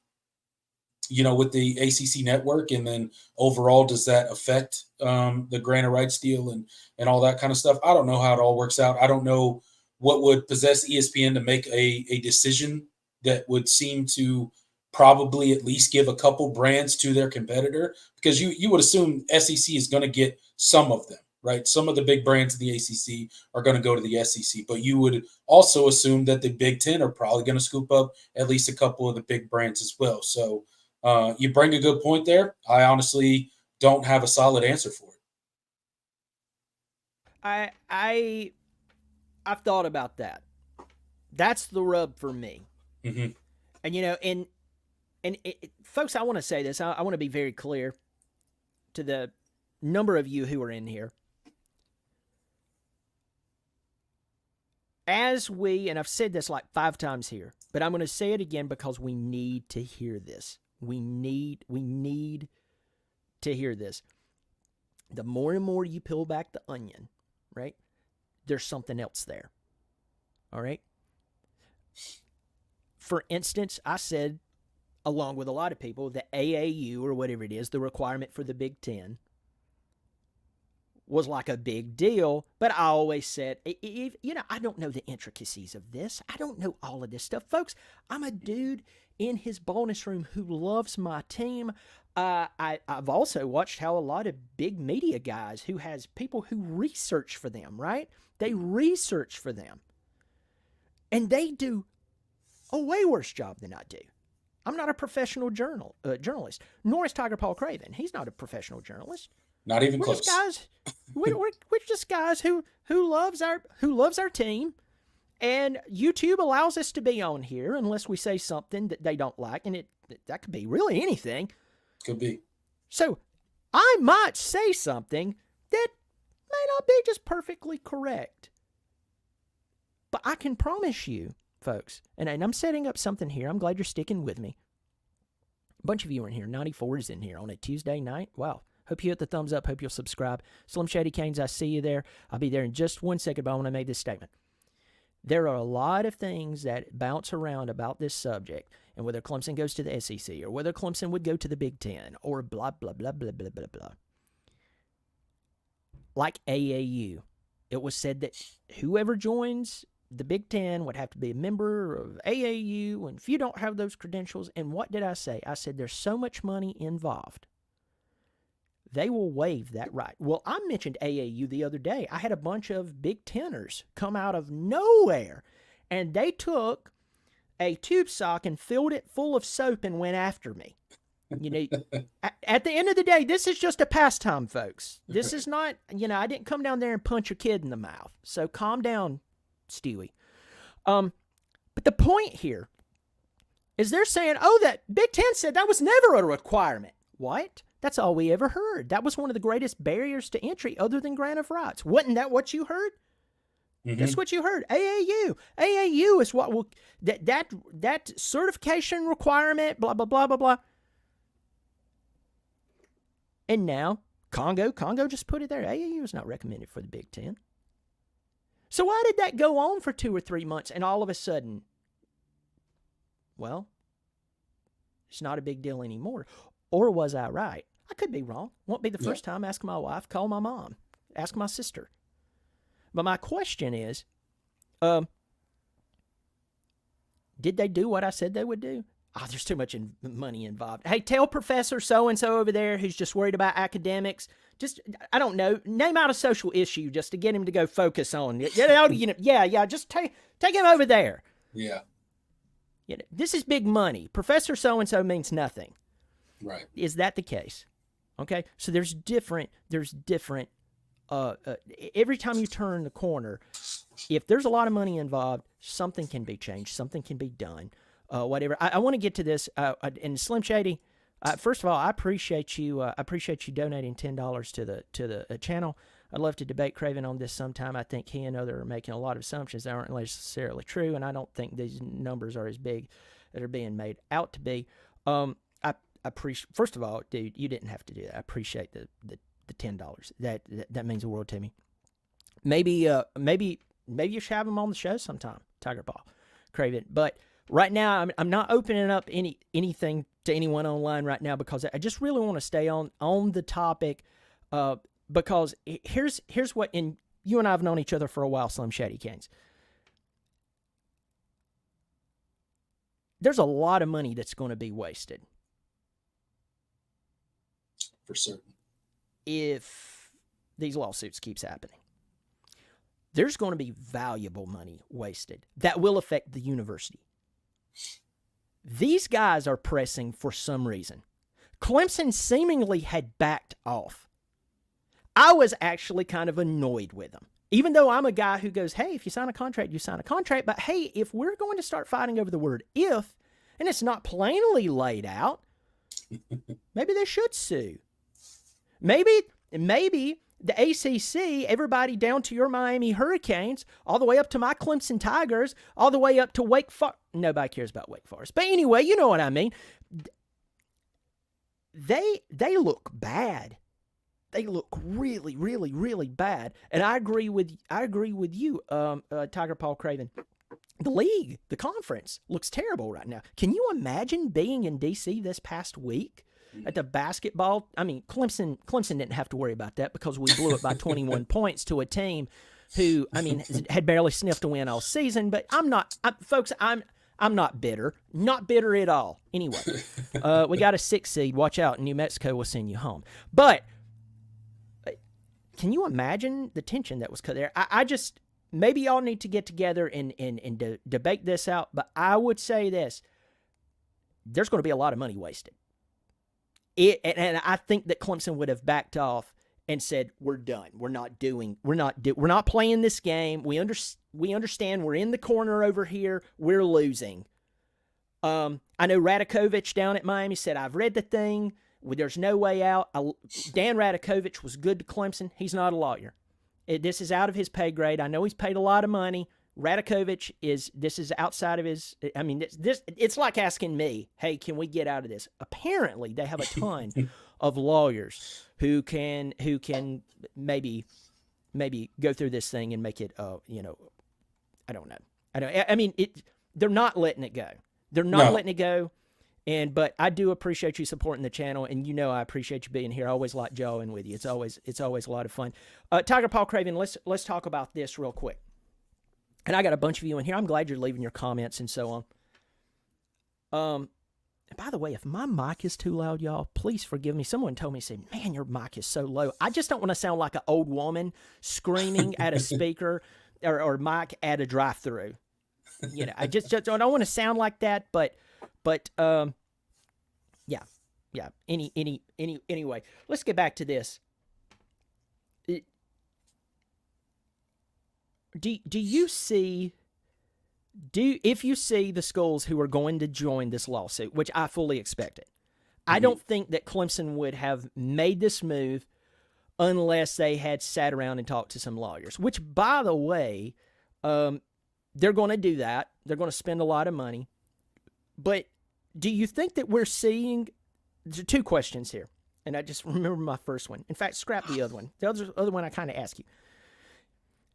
with the ACC network, and then overall, does that affect the grant of rights deal and all that kind of stuff? I don't know how it all works out. I don't know what would possess ESPN to make a decision that would seem to probably at least give a couple brands to their competitor, because you would assume SEC is going to get some of them, right? Some of the big brands in the ACC are going to go to the SEC, but you would also assume that the Big Ten are probably going to scoop up at least a couple of the big brands as well. So you bring a good point there. I honestly don't have a solid answer for it. I've thought about that. That's the rub for me. Mm-hmm. And folks, I want to say this. I want to be very clear to the number of you who are in here. And I've said this like 5 times here, but I'm going to say it again because we need to hear this. We need to hear this. The more and more you peel back the onion, right, there's something else there. All right? For instance, I said, along with a lot of people, the AAU or whatever it is, the requirement for the Big Ten, was like a big deal. But I always said, I don't know the intricacies of this. I don't know all of this stuff. Folks, I'm a dude in his bonus room who loves my team. I've also watched how a lot of big media guys who has people who research for them, right? They research for them. And they do a way worse job than I do. I'm not a professional journalist, nor is Tiger Paw Craven. He's not a professional journalist. Not even close. We're just guys who loves our team, and YouTube allows us to be on here unless we say something that they don't like, and that could be really anything. Could be. So I might say something that may not be just perfectly correct, but I can promise you, folks, and I'm setting up something here. I'm glad you're sticking with me. A bunch of you are in here. 94 is in here on a Tuesday night. Wow. Hope you hit the thumbs up. Hope you'll subscribe. Slim Shady Canes, I see you there. I'll be there in just 1 second, but I want to make this statement. There are a lot of things that bounce around about this subject, and whether Clemson goes to the SEC or whether Clemson would go to the Big Ten or blah, blah, blah, blah, blah, blah, blah. Like AAU, it was said that whoever joins the Big Ten would have to be a member of AAU, and if you don't have those credentials, and what did I say? I said there's so much money involved. They will waive that right. Well, I mentioned AAU the other day. I had a bunch of Big Teners come out of nowhere, and they took a tube sock and filled it full of soap and went after me. At the end of the day, this is just a pastime, folks. This is not, I didn't come down there and punch your kid in the mouth. So calm down, Stewie. But the point here is they're saying, that Big Ten said that was never a requirement. What? That's all we ever heard. That was one of the greatest barriers to entry other than grant of rights. Wasn't that what you heard? Mm-hmm. That's what you heard. AAU. AAU is what will, that certification requirement, blah, blah, blah, blah, blah. And now, Congo just put it there. AAU is not recommended for the Big Ten. So why did that go on for 2 or 3 months and all of a sudden, well, it's not a big deal anymore? Or was I right? I could be wrong. Won't be the first time. Ask my wife, call my mom, ask my sister. But my question is, did they do what I said they would do? There's too much money involved. Hey, tell Professor so-and-so over there who's just worried about academics, just, I don't know, name out a social issue just to get him to go focus on. Just take him over there. Yeah. This is big money. Professor so-and-so means nothing. Right. Is that the case? Okay, so there's different. Every time you turn the corner, if there's a lot of money involved, something can be changed, something can be done, whatever. I want to get to this. And Slim Shady, first of all, I appreciate you. I appreciate you donating $10 to the channel. I'd love to debate Craven on this sometime. I think he and others are making a lot of assumptions that aren't necessarily true, and I don't think these numbers are as big that are being made out to be. I appreciate. First of all, dude, you didn't have to do that. I appreciate the $10. That means the world to me. Maybe you should have him on the show sometime, Tiger Paw Craven. But right now, I'm not opening up anything to anyone online right now because I just really want to stay on the topic. Because here's what, and you and I have known each other for a while, Slim Shady Kings. There's a lot of money that's going to be wasted. For certain. If these lawsuits keeps happening. There's going to be valuable money wasted that will affect the university. These guys are pressing for some reason. Clemson seemingly had backed off. I was actually kind of annoyed with them. Even though I'm a guy who goes, hey, if you sign a contract, you sign a contract. But hey, if we're going to start fighting over the word if, and it's not plainly laid out, maybe they should sue. Maybe the ACC, everybody down to your Miami Hurricanes, all the way up to my Clemson Tigers, all the way up to Wake Forest. Nobody cares about Wake Forest. But anyway, you know what I mean. They look bad. They look really, really, really bad. And I agree with you, Tiger Paw Craven. The league, the conference, looks terrible right now. Can you imagine being in D.C. this past week at the basketball? I mean, Clemson didn't have to worry about that because we blew it by 21 points to a team who, I mean, had barely sniffed a win all season. But I'm not bitter. Not bitter at all. Anyway, we got a 6 seed. Watch out. New Mexico will send you home. But can you imagine the tension that was cut there? I just, maybe y'all need to get together and debate this out. But I would say this. There's going to be a lot of money wasted. And I think that Clemson would have backed off and said, we're done. We're not playing this game. We understand we're in the corner over here. We're losing. I know Radakovich down at Miami said, I've read the thing. There's no way out. Dan Radakovich was good to Clemson. He's not a lawyer. This is out of his pay grade. I know he's paid a lot of money. Radakovich this is outside of his. I mean, it's like asking me, hey, can we get out of this? Apparently, they have a ton of lawyers who can maybe go through this thing and make it. I don't know. I mean, they're not letting it go. They're not letting it go. But I do appreciate you supporting the channel, and I appreciate you being here. I always like jawing with you. It's always a lot of fun. Tiger Paw Craven, let's talk about this real quick. And I got a bunch of you in here. I'm glad you're leaving your comments and so on. By the way, if my mic is too loud, y'all, please forgive me. Someone told me, said, man, your mic is so low. I just don't want to sound like an old woman screaming at a speaker or mic at a drive-through. I just don't want to sound like that, but yeah. Anyway, let's get back to this. If you see the schools who are going to join this lawsuit, which I fully expect it, I don't think that Clemson would have made this move unless they had sat around and talked to some lawyers, which, by the way, they're going to do that. They're going to spend a lot of money. But do you think that we're seeing – there are two questions here, and I just remember my first one. In fact, scrap the other one. The other one I kind of asked you.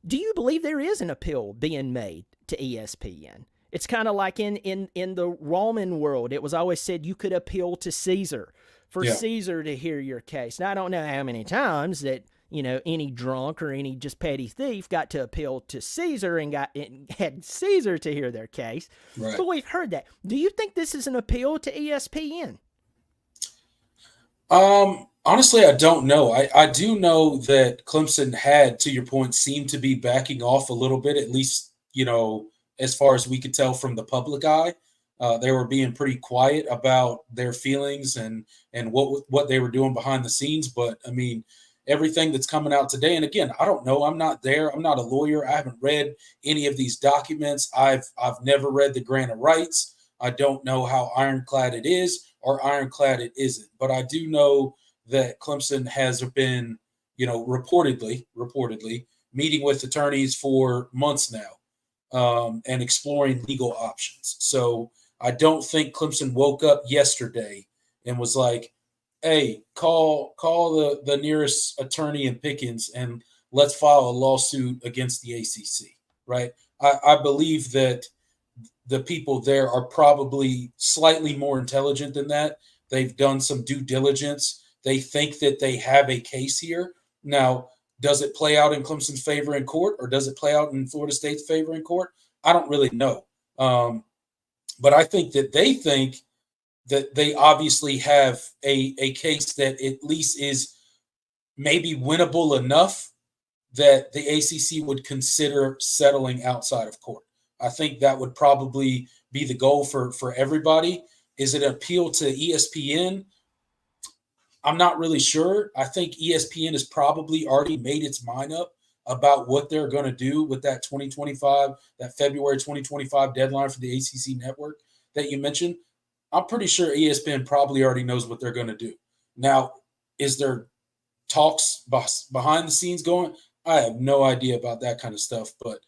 Do you believe there is an appeal being made to ESPN? It's kind of like in the Roman world. It was always said you could appeal to Caesar for Caesar to hear your case. Now, I don't know how many times that, any drunk or any just petty thief got to appeal to Caesar and had Caesar to hear their case. Right. But we've heard that. Do you think this is an appeal to ESPN? Honestly, I don't know. I do know that Clemson had, to your point, seemed to be backing off a little bit, at least, as far as we could tell from the public eye. They were being pretty quiet about their feelings and what they were doing behind the scenes. But I mean, everything that's coming out today, and again, I don't know. I'm not there. I'm not a lawyer. I haven't read any of these documents. I've never read the grant of rights. I don't know how ironclad it is or ironclad it isn't. But I do know that Clemson has been, reportedly meeting with attorneys for months now, and exploring legal options. So I don't think Clemson woke up yesterday and was like, hey, call the nearest attorney in Pickens and let's file a lawsuit against the ACC, right? I believe that the people there are probably slightly more intelligent than that. They've done some due diligence. They think that they have a case here. Now, does it play out in Clemson's favor in court, or does it play out in Florida State's favor in court? I don't really know. But I think that they think that they obviously have a case that at least is maybe winnable enough that the ACC would consider settling outside of court. I think that would probably be the goal for everybody. Is it an appeal to ESPN? I'm not really sure. I think ESPN has probably already made its mind up about what they're going to do with that that February 2025 deadline for the ACC network that you mentioned. I'm pretty sure ESPN probably already knows what they're going to do. Now, is there talks behind the scenes going? I have no idea about that kind of stuff. But,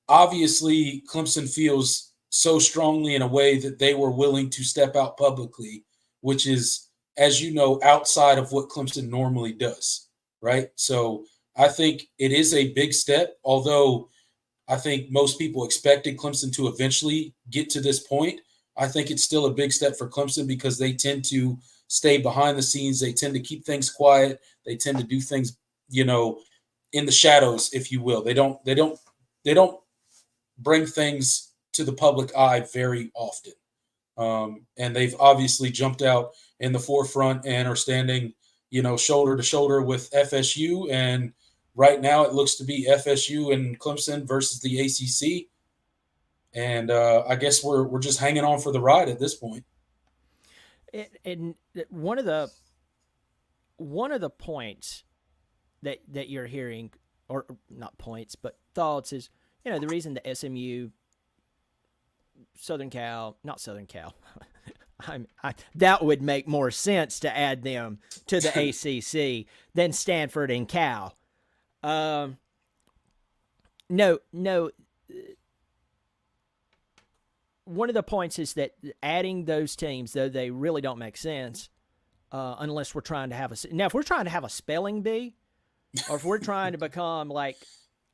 obviously Clemson feels so strongly in a way that they were willing to step out publicly, which is, as you know, outside of what Clemson normally does, right? So I think it is a big step, although I think most people expected Clemson to eventually get to this point. I think it's still a big step for Clemson because they tend to stay behind the scenes. They tend to keep things quiet. They tend to do things, in the shadows, if you will. They don't bring things to the public eye very often. And they've obviously jumped out in the forefront and are standing, shoulder to shoulder with FSU. And right now it looks to be FSU and Clemson versus the ACC. And I guess we're just hanging on for the ride at this point. And one of the points that you're hearing, or not points, but thoughts, is the reason the SMU, not Southern Cal. That would make more sense to add them to the ACC than Stanford and Cal. No. One of the points is that adding those teams, though they really don't make sense, unless we're trying to have if we're trying to have a spelling bee, or if we're trying to become like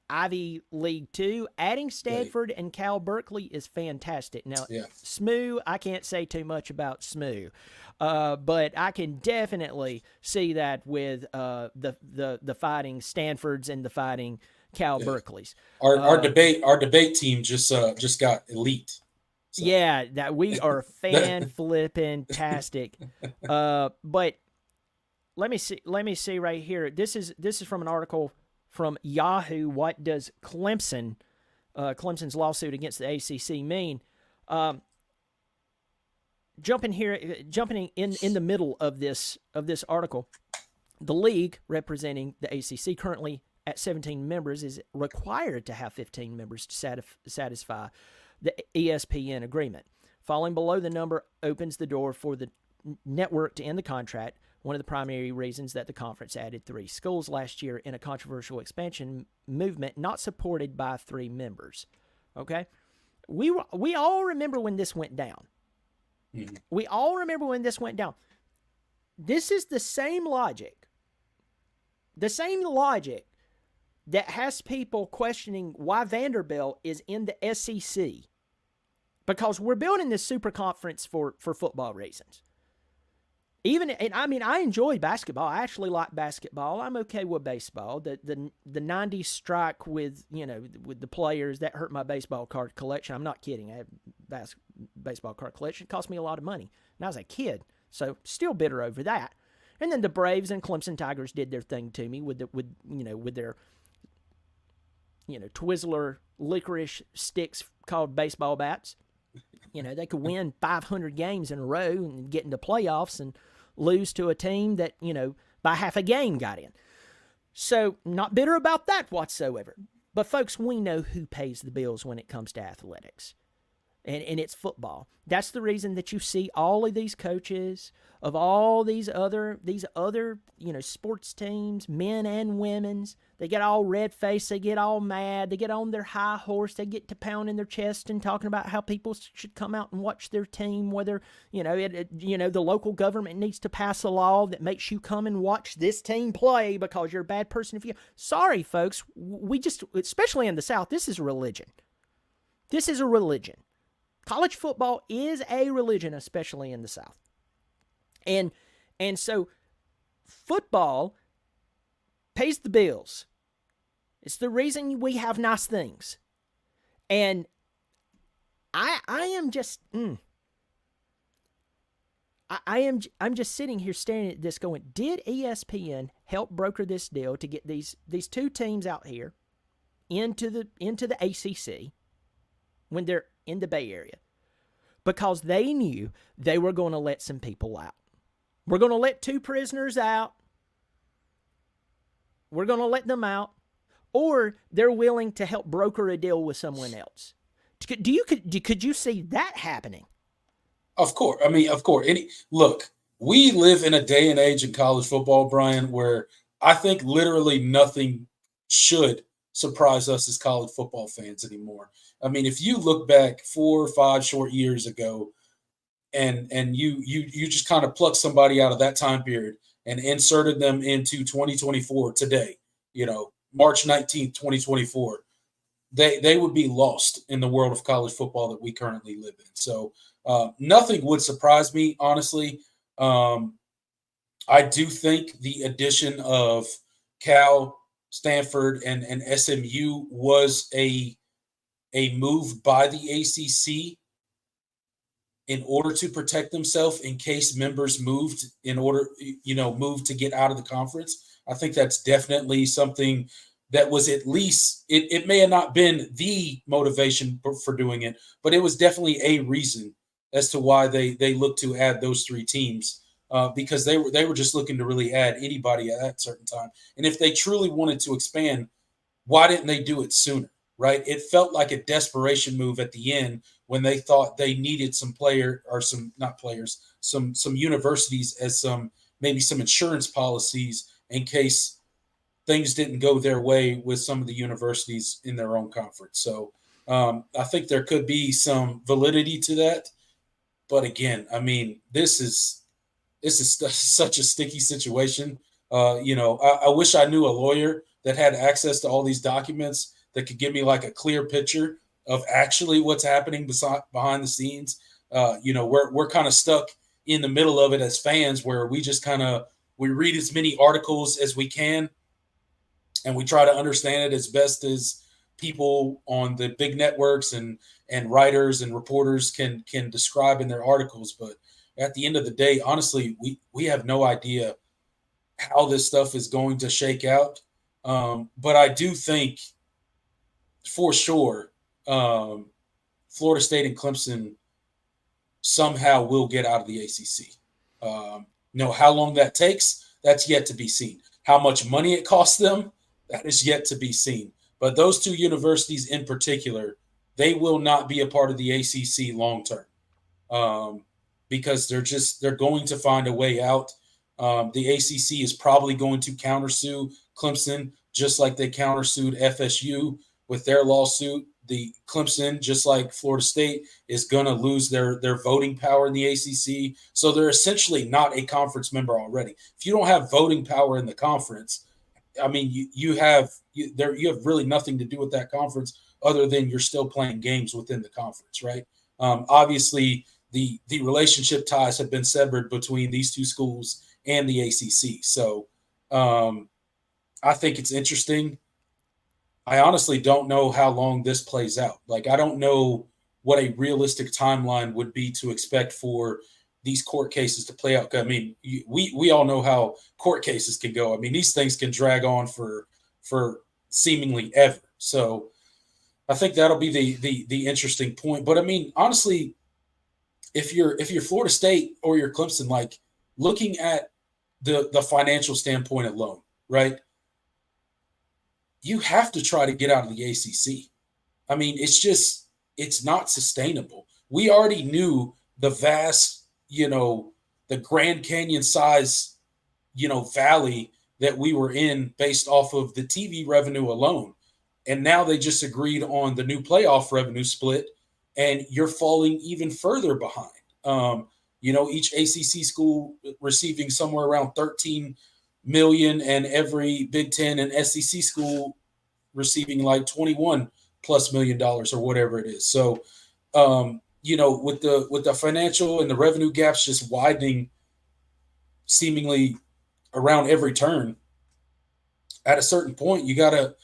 Ivy League 2, adding Stanford and Cal Berkeley is fantastic. Now, SMU, I can't say too much about SMU, but I can definitely see that with the fighting Stanfords and the fighting Cal Berkeleys. Our debate team just got elite. So. Yeah, that we are fan-flippin-tastic. But let me see right here. This is from an article from Yahoo. What does Clemson's lawsuit against the ACC mean? Jumping in the middle of this article, the league representing the ACC currently at 17 members is required to have 15 members to satisfy the ESPN agreement. Falling below the number opens the door for the network to end the contract, one of the primary reasons that the conference added 3 schools last year in a controversial expansion movement not supported by 3 members. Okay? We all remember when this went down. Mm-hmm. We all remember when this went down. This is the same logic. The same logic that has people questioning why Vanderbilt is in the SEC. Because we're building this super conference for football reasons. I enjoy basketball. I actually like basketball. I'm okay with baseball. The 90s strike with the players, that hurt my baseball card collection. I'm not kidding. I have baseball card collection. It cost me a lot of money. And I was a kid, so still bitter over that. And then the Braves and Clemson Tigers did their thing to me with their Twizzler licorice sticks called baseball bats. They could win 500 games in a row and get into playoffs and lose to a team that, by half a game got in. So, not bitter about that whatsoever. But, folks, we know who pays the bills when it comes to athletics. And it's football. That's the reason that you see all of these coaches of all these other sports teams, men and women's. They get all red-faced. They get all mad. They get on their high horse. They get to pounding their chest and talking about how people should come out and watch their team, whether, the local government needs to pass a law that makes you come and watch this team play because you're a bad person. Sorry, folks. Especially in the South, this is a religion. This is a religion. College football is a religion, especially in the South. And so football pays the bills. It's the reason we have nice things. And I am just I'm just sitting here staring at this going, did ESPN help broker this deal to get these two teams out here into the ACC when they're in the Bay Area? Because they knew they were going to let some people out. We're going to let two prisoners out. We're going to let them out. Or they're willing to help broker a deal with someone else. Could you see that happening? Of course. Of course. Look, we live in a day and age in college football, Brian, where I think literally nothing should surprise us as college football fans anymore. If you look back 4 or 5 short years ago and you just kind of pluck somebody out of that time period and inserted them into 2024 today, March 19th, 2024, they would be lost in the world of college football that we currently live in. So nothing would surprise me, honestly. I do think the addition of Cal, Stanford, and SMU was a move by the ACC in order to protect themselves in case members moved to get out of the conference. I think that's definitely something that was at least, it may have not been the motivation for doing it, but it was definitely a reason as to why they looked to add those 3 teams. Because they were just looking to really add anybody at that certain time. And if they truly wanted to expand, why didn't they do it sooner, right? It felt like a desperation move at the end when they thought they needed some universities as maybe some insurance policies in case things didn't go their way with some of the universities in their own conference. So I think there could be some validity to that. But again, this is such a sticky situation. I wish I knew a lawyer that had access to all these documents that could give me like a clear picture of actually what's happening behind the scenes. We're kind of stuck in the middle of it as fans, where we just we read as many articles as we can, and we try to understand it as best as people on the big networks and writers and reporters can describe in their articles. But at the end of the day, honestly, we have no idea how this stuff is going to shake out. But I do think for sure Florida State and Clemson somehow will get out of the ACC. How long that takes, that's yet to be seen. How much money it costs them, that is yet to be seen. But those 2 universities in particular, they will not be a part of the ACC long term. Because they're going to find a way out. The ACC is probably going to countersue Clemson, just like they countersued FSU with their lawsuit. The Clemson, just like Florida State, is going to lose their voting power in the ACC. So they're essentially not a conference member already. If you don't have voting power in the conference, you have really nothing to do with that conference other than you're still playing games within the conference, right? Obviously, the relationship ties have been severed between these 2 schools and the ACC. So I think it's interesting. I honestly don't know how long this plays out. I don't know what a realistic timeline would be to expect for these court cases to play out. We all know how court cases can go. These things can drag on for seemingly ever. So I think that'll be the interesting point. But I mean, honestly, if you're Florida State or you're Clemson, like looking at the financial standpoint alone, right? You have to try to get out of the ACC. I mean, it's not sustainable. We already knew the vast, the Grand Canyon size, valley that we were in based off of the TV revenue alone. And now they just agreed on the new playoff revenue split, and you're falling even further behind. Each ACC school receiving somewhere around 13 million, and every Big Ten and SEC school receiving like 21 plus $1 million or whatever it is. So, with the financial and the revenue gaps just widening seemingly around every turn, at a certain point, you gotta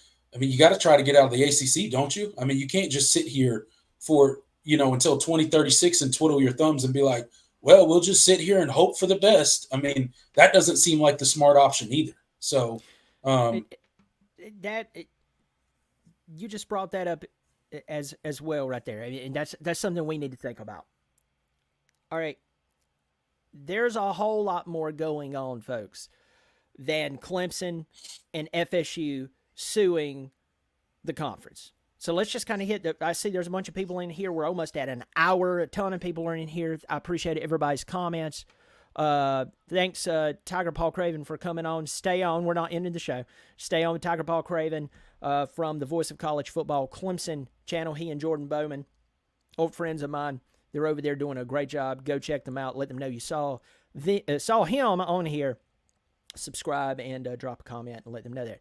try to get out of the ACC, don't you? I mean, you can't just sit here for, until 2036 and twiddle your thumbs and be like, well, we'll just sit here and hope for the best. I mean, that doesn't seem like the smart option either. So, you just brought that up as well right there. I mean, and that's something we need to think about. All right. There's a whole lot more going on, folks, than Clemson and FSU suing the conference. So let's just kind of hit I see there's a bunch of people in here. We're almost at an hour. A ton of people are in here. I appreciate everybody's comments. Thanks, Tiger Paw Craven, for coming on. Stay on. We're not ending the show. Stay on with Tiger Paw Craven from the Voice of College Football Clemson channel. He and Jordan Bowman, old friends of mine. They're over there doing a great job. Go check them out. Let them know you saw him on here. Subscribe and drop a comment and let them know that.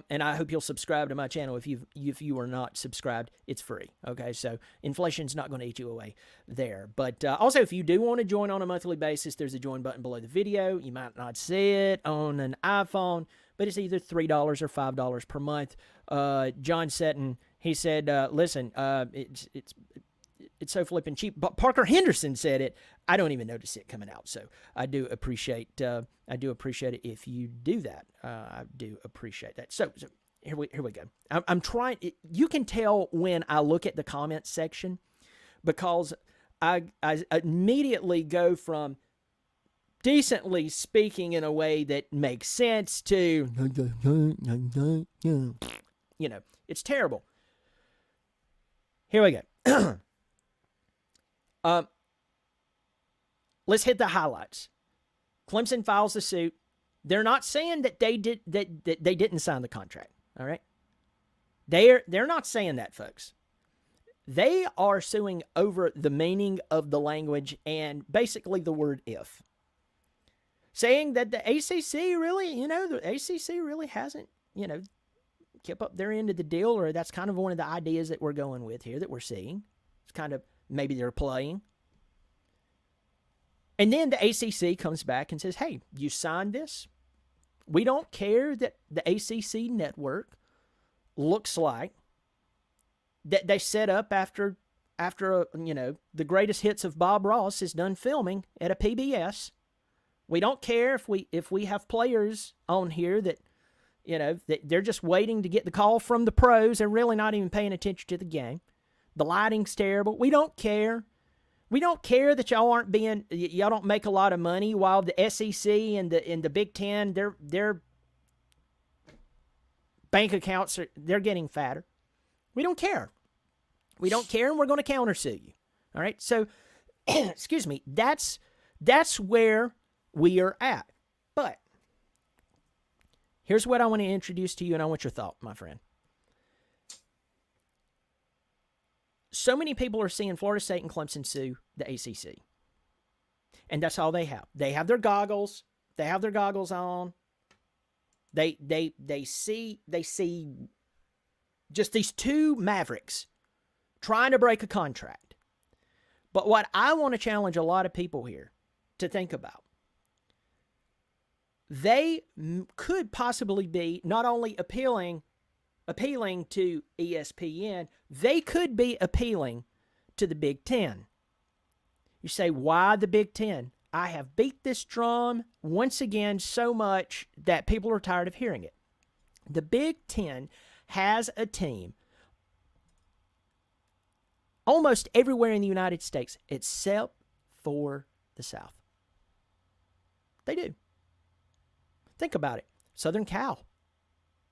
And I hope you'll subscribe to my channel. If you are not subscribed, it's free. Okay, so inflation's not going to eat you away there. But also, if you do want to join on a monthly basis, there's a join button below the video. You might not see it on an iPhone, but it's either $3 or $5 per month. John Setton, he said, listen, it's so flipping cheap. But Parker Henderson said it. I don't even notice it coming out. So I do appreciate it if you do that. I do appreciate that. So here we go. I'm trying. You can tell when I look at the comments section because I immediately go from decently speaking in a way that makes sense to it's terrible. Here we go. Let's hit the highlights. Clemson files the suit. They're not saying that they didn't sign the contract. All right, they're not saying that, folks. They are suing over the meaning of the language and basically the word "if," saying that the ACC really hasn't kept up their end of the deal, or that's kind of one of the ideas that we're going with here that we're seeing. It's kind of maybe they're playing. And then the ACC comes back and says, hey, you signed this. We don't care that the ACC network looks like that they set up after the greatest hits of Bob Ross is done filming at a PBS. We don't care if we have players on here that that they're just waiting to get the call from the pros. They're really not even paying attention to the game. The lighting's terrible. We don't care. We don't care that y'all don't make a lot of money while the SEC and the Big Ten, their bank accounts they're getting fatter. We don't care. We don't care, and we're going to countersue you. All right. So, excuse me. That's where we are at. But here's what I want to introduce to you, and I want your thought, my friend. So many people are seeing Florida State and Clemson sue the ACC. And that's all they have. They have their goggles. They have their goggles on. They see just these two mavericks trying to break a contract. But what I want to challenge a lot of people here to think about, they could possibly be not only appealing to ESPN, they could be appealing to the Big Ten. You say, why the Big Ten? I have beat this drum once again so much that people are tired of hearing it. The Big Ten has a team almost everywhere in the United States except for the South. They do. Think about it. Southern Cal,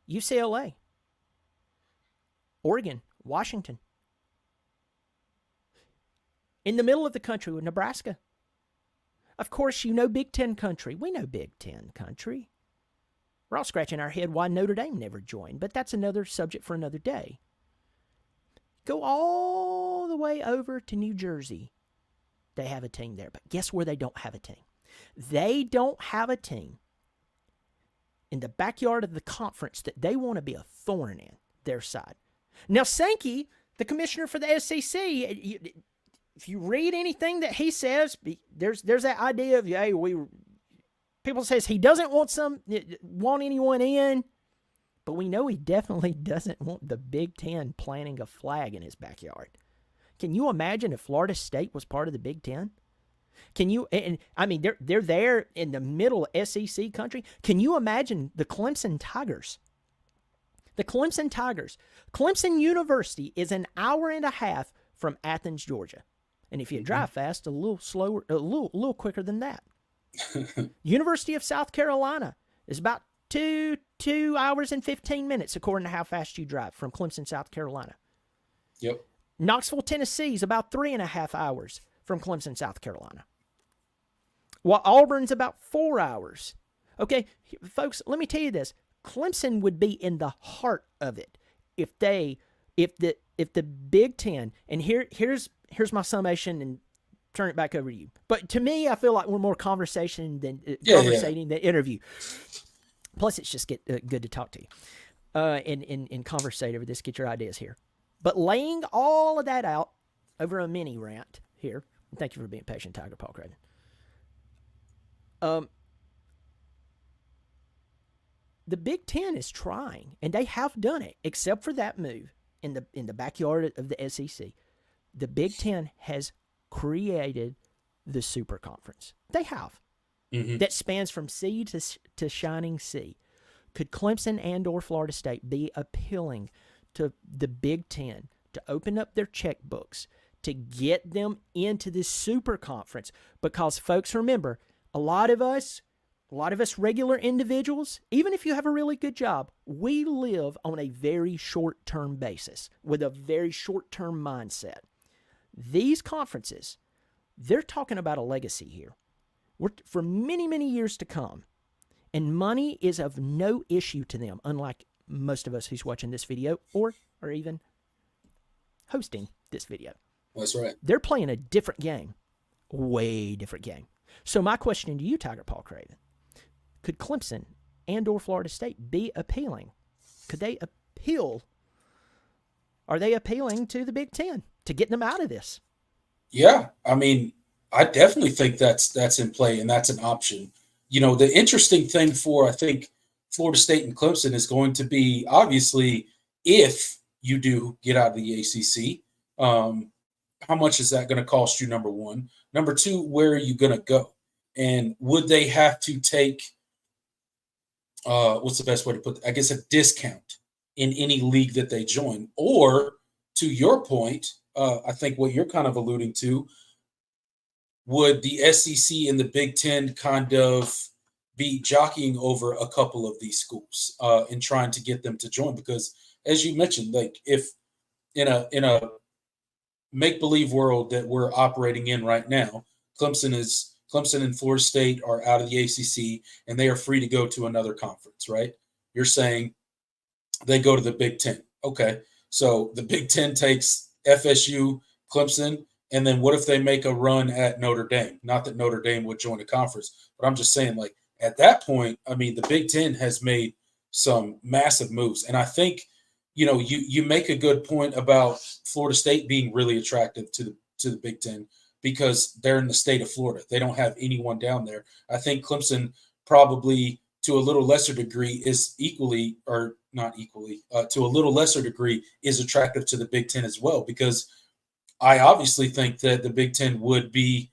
UCLA, Oregon, Washington. In the middle of the country with Nebraska. Of course, you know Big Ten country. We know Big Ten country. We're all scratching our head why Notre Dame never joined, but that's another subject for another day. Go all the way over to New Jersey. They have a team there, but guess where they don't have a team? They don't have a team in the backyard of the conference that they want to be a thorn in their side. Now, Sankey, the commissioner for the SEC, if you read anything that he says, there's that idea of, hey, people says he doesn't want anyone in, but we know he definitely doesn't want the Big Ten planting a flag in his backyard. Can you imagine if Florida State was part of the Big Ten? Can you? And I mean, they're there in the middle of SEC country. Can you imagine the Clemson Tigers? The Clemson Tigers. Clemson University is an hour and a half from Athens, Georgia, and if you drive fast, a little slower, a little quicker than that. University of South Carolina is about 2 hours and 15 minutes, according to how fast you drive from Clemson, South Carolina. Yep. Knoxville, Tennessee is about 3.5 hours from Clemson, South Carolina. While Auburn's about 4 hours. Okay, folks, let me tell you this. Clemson would be in the heart of it if the Big Ten, and here's my summation and turn it back over to you. But to me, I feel like we're more conversating than interview. Plus, it's just good to talk to you and conversate over this, get your ideas here. But laying all of that out over a mini rant here, and thank you for being patient, Tiger Paw Craven. The Big Ten is trying, and they have done it, except for that move in the backyard of the SEC. The Big Ten has created the Super Conference. They have. Mm-hmm. That spans from sea to shining sea. Could Clemson and or Florida State be appealing to the Big Ten to open up their checkbooks to get them into this Super Conference? Because, folks, remember, a lot of us regular individuals, even if you have a really good job, we live on a very short-term basis with a very short-term mindset. These conferences, they're talking about a legacy here. For many, many years to come. And money is of no issue to them, unlike most of us who's watching this video or even hosting this video. That's right. They're playing a different game, way different game. So my question to you, Tiger Paw Craven, could Clemson and or Florida State be appealing? Could they appeal? Are they appealing to the Big Ten to get them out of this? Yeah, I mean, I definitely think that's in play, and that's an option. You know, the interesting thing for, I think, Florida State and Clemson is going to be, obviously, if you do get out of the ACC, how much is that going to cost you, number one? Number two, where are you going to go? And would they have to take, what's the best way to put it? I guess a discount in any league that they join? Or, to your point, I think what you're kind of alluding to, would the SEC and the Big Ten kind of be jockeying over a couple of these schools and trying to get them to join? Because, as you mentioned, like if in a make-believe world that we're operating in right now, Clemson and Florida State are out of the ACC and they are free to go to another conference, right? You're saying they go to the Big Ten. Okay, so the Big Ten takes FSU, Clemson, and then what if they make a run at Notre Dame? Not that Notre Dame would join a conference, but I'm just saying, like, at that point, I mean, the Big Ten has made some massive moves. And I think, you know, you make a good point about Florida State being really attractive to the Big Ten because they're in the state of Florida. They don't have anyone down there. I think Clemson probably, to a little lesser degree, is equally, or not equally, to a little lesser degree, is attractive to the Big Ten as well, because I obviously think that the Big Ten would be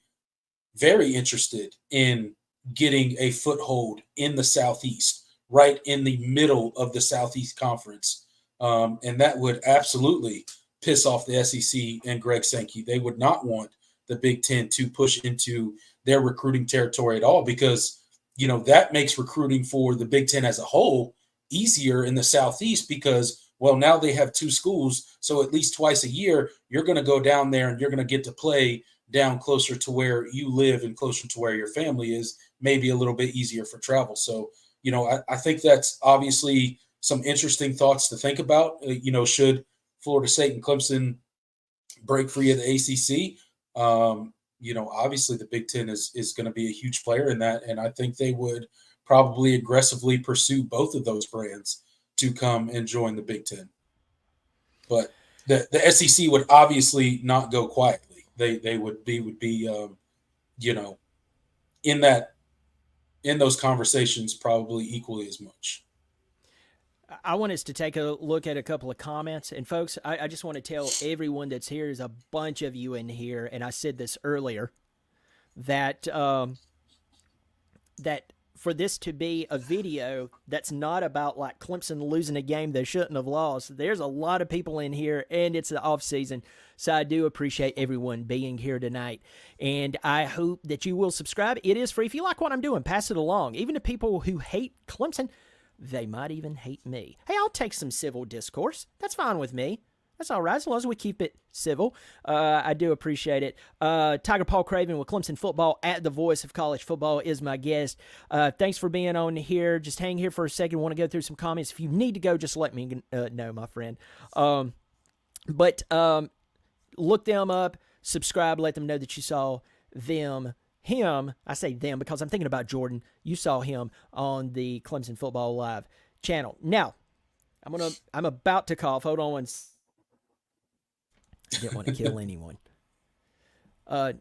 very interested in getting a foothold in the Southeast, right in the middle of the Southeast Conference. And that would absolutely piss off the SEC and Greg Sankey. They would not want the Big Ten to push into their recruiting territory at all, because, that makes recruiting for the Big Ten as a whole easier in the Southeast, because, well, now they have 2 schools. So at least twice a year, you're going to go down there and you're going to get to play down closer to where you live and closer to where your family is, maybe a little bit easier for travel. So, I think that's obviously some interesting thoughts to think about. Should Florida State and Clemson break free of the ACC? Obviously the Big Ten is going to be a huge player in that, and I think they would probably aggressively pursue both of those brands to come and join the Big Ten. But the SEC would obviously not go quietly. They would be in those conversations probably equally as much. I want us to take a look at a couple of comments. And folks, I just want to tell everyone that's here, there's a bunch of you in here, and I said this earlier, that that for this to be a video that's not about like Clemson losing a game they shouldn't have lost, there's a lot of people in here, and it's the off season. So I do appreciate everyone being here tonight. And I hope that you will subscribe. It is free. If you like what I'm doing, pass it along. Even to people who hate Clemson, they might even hate me. Hey, I'll take some civil discourse. That's fine with me. That's all right, as long as we keep it civil. I do appreciate it. Tiger Paw Craven with Clemson Football at the Voice of College Football is my guest. Thanks for being on here. Just hang here for a second. I want to go through some comments. If you need to go, just let me know, my friend. But look them up, subscribe, let them know that you saw him. I say them because I'm thinking about Jordan. You saw him on the Clemson Football Live channel. Now, I'm about to cough. Hold on one second. I didn't want to kill anyone.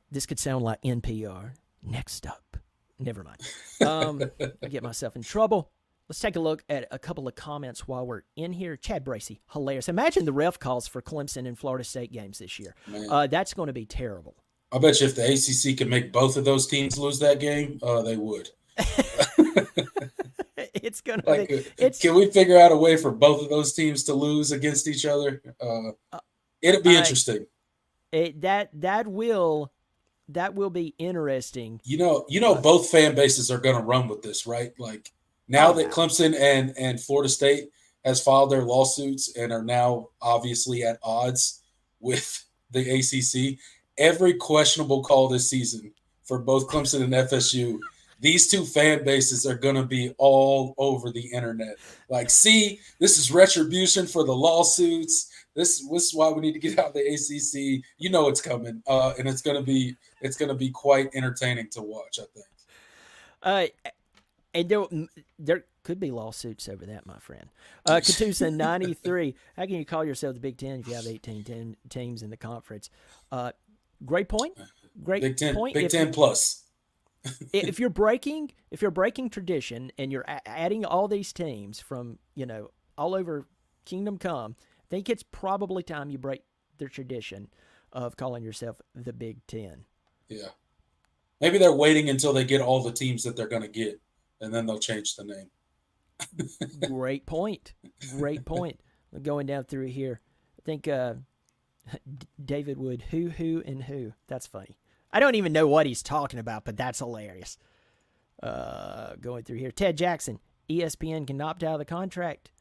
This could sound like NPR. Next up. Never mind. I get myself in trouble. Let's take a look at a couple of comments while we're in here. Chad Bracey, hilarious. Imagine the ref calls for Clemson and Florida State games this year. That's going to be terrible. I bet you if the ACC could make both of those teams lose that game, they would. It's going to be. Can we figure out a way for both of those teams to lose against each other? It'll be interesting. That will be interesting. Both fan bases are going to run with this, right? Like now that Clemson and Florida State has filed their lawsuits and are now obviously at odds with the ACC, every questionable call this season for both Clemson and FSU, these two fan bases are going to be all over the internet. Like, see, this is retribution for the lawsuits. This is why we need to get out of the ACC. It's coming, and it's going to be quite entertaining to watch, I think. And there could be lawsuits over that, my friend. Katusa 93. How can you call yourself the Big Ten if you have 18 teams in the conference? Great point. Big Ten, point. Big Ten plus. if you're breaking tradition and you're adding all these teams from all over Kingdom Come, I think it's probably time you break the tradition of calling yourself the Big Ten. Yeah. Maybe they're waiting until they get all the teams that they're going to get, and then they'll change the name. Great point. I'm going down through here. I think David Wood, who, and who. That's funny. I don't even know what he's talking about, but that's hilarious. Going through here. Ted Jackson, ESPN can opt out of the contract.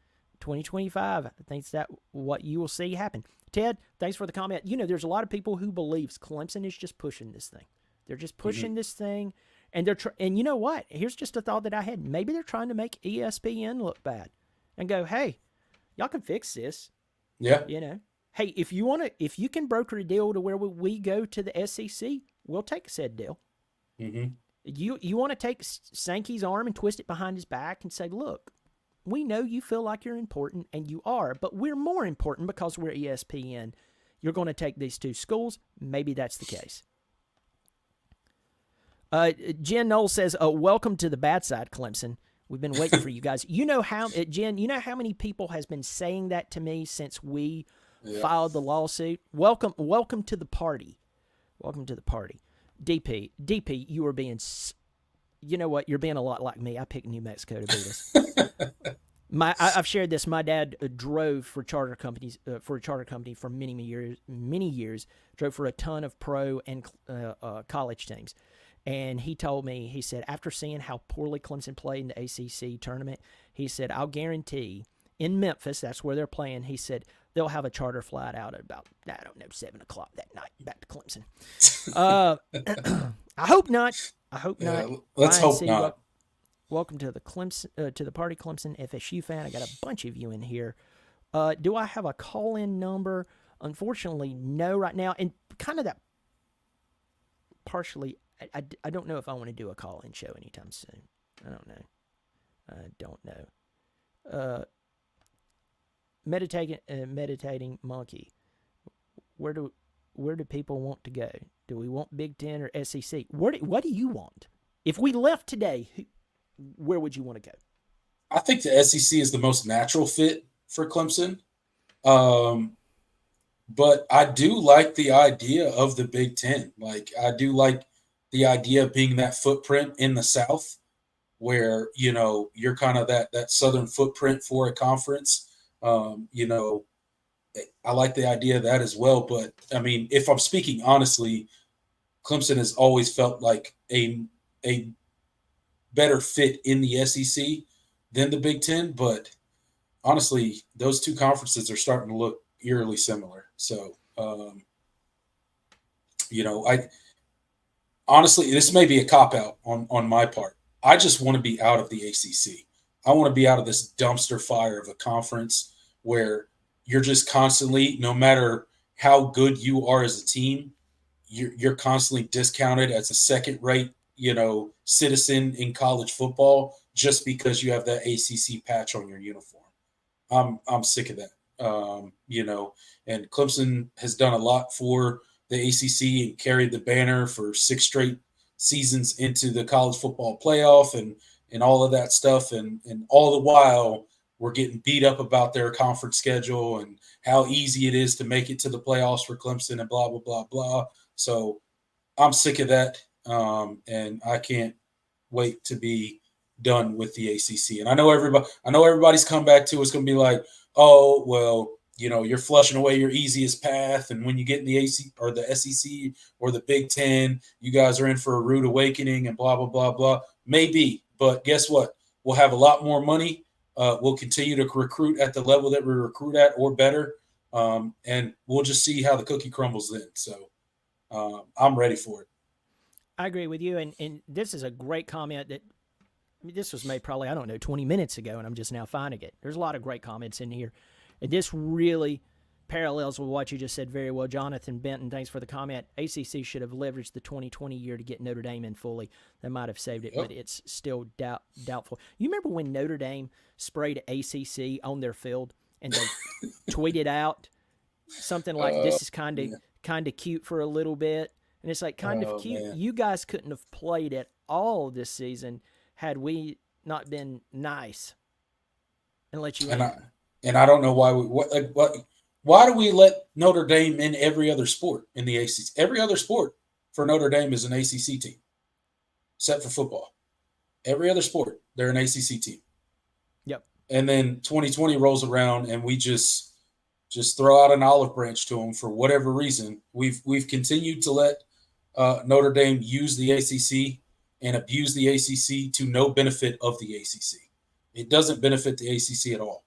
2025. I think that's what you will see happen. Ted, thanks for the comment. There's a lot of people who believes Clemson is just pushing this thing. They're just pushing this thing, and and you know what? Here's just a thought that I had. Maybe they're trying to make ESPN look bad, and go, hey, y'all can fix this. Yeah. Hey, if you can broker a deal to where we go to the SEC, we'll take said deal. Mm-hmm. You want to take Sankey's arm and twist it behind his back and say, look, we know you feel like you're important, and you are, but we're more important because we're ESPN. You're going to take these two schools. Maybe that's the case. Jen Knowles says, welcome to the bad side, Clemson. We've been waiting for you guys. Jen, you know how many people has been saying that to me since we filed the lawsuit? Welcome to the party. Welcome to the party. DP, you were being, you know what? You're being a lot like me. I picked New Mexico to beat us. I've shared this. My dad drove for charter companies for a charter company for many years. Many years drove for a ton of pro and college teams, and he told me, he said, after seeing how poorly Clemson played in the ACC tournament, he said, I'll guarantee in Memphis, that's where they're playing. He said they'll have a charter flight out at about 7:00 that night back to Clemson. I hope not. I hope Yeah, not. let's Ryan hope C., not. welcome to the Clemson to the party, Clemson FSU fan. I got a bunch of you in here. Do I have a call-in number? Unfortunately, no right now. And kind of that partially, I don't know if I want to do a call-in show anytime soon. I don't know. Meditating monkey. Where do people want to go? Do we want Big Ten or SEC? What do you want? If we left today, where would you want to go? I think the SEC is the most natural fit for Clemson. But I do like the idea of the Big Ten. Like, I do like the idea of being that footprint in the South where, you're kind of that Southern footprint for a conference. I like the idea of that as well. But, I mean, if I'm speaking honestly, Clemson has always felt like a better fit in the SEC than the Big Ten. But honestly, those two conferences are starting to look eerily similar. So, I honestly, this may be a cop out on my part. I just want to be out of the ACC. I want to be out of this dumpster fire of a conference where you're just constantly, no matter how good you are as a team, you're constantly discounted as a second-rate, citizen in college football just because you have that ACC patch on your uniform. I'm sick of that. And Clemson has done a lot for the ACC and carried the banner for 6 straight seasons into the college football playoff and all of that stuff. And all the while, we're getting beat up about their conference schedule and how easy it is to make it to the playoffs for Clemson and blah, blah, blah, blah. So I'm sick of that. And I can't wait to be done with the ACC. And I know everybody's come back to it's going to be like, oh, well, you're flushing away your easiest path. And when you get in the AC or the SEC or the Big Ten, you guys are in for a rude awakening and blah, blah, blah, blah. Maybe. But guess what? We'll have a lot more money. We'll continue to recruit at the level that we recruit at or better. And we'll just see how the cookie crumbles then. So I'm ready for it. I agree with you. And this is a great comment that this was made probably, 20 minutes ago, and I'm just now finding it. There's a lot of great comments in here. And this really parallels with what you just said very well. Jonathan Benton, thanks for the comment. ACC should have leveraged the 2020 year to get Notre Dame in fully. They might have saved it, but it's still doubtful. You remember when Notre Dame sprayed ACC on their field and they tweeted out something like, this is kind of cute for a little bit? And it's like, kind of cute. Man. You guys couldn't have played at all this season had we not been nice and let you in. And I don't know why why do we let Notre Dame in every other sport in the ACC? Every other sport for Notre Dame is an ACC team, except for football. Every other sport, they're an ACC team. Yep. And then 2020 rolls around, and we just throw out an olive branch to them for whatever reason. We've continued to let Notre Dame use the ACC and abuse the ACC to no benefit of the ACC. It doesn't benefit the ACC at all.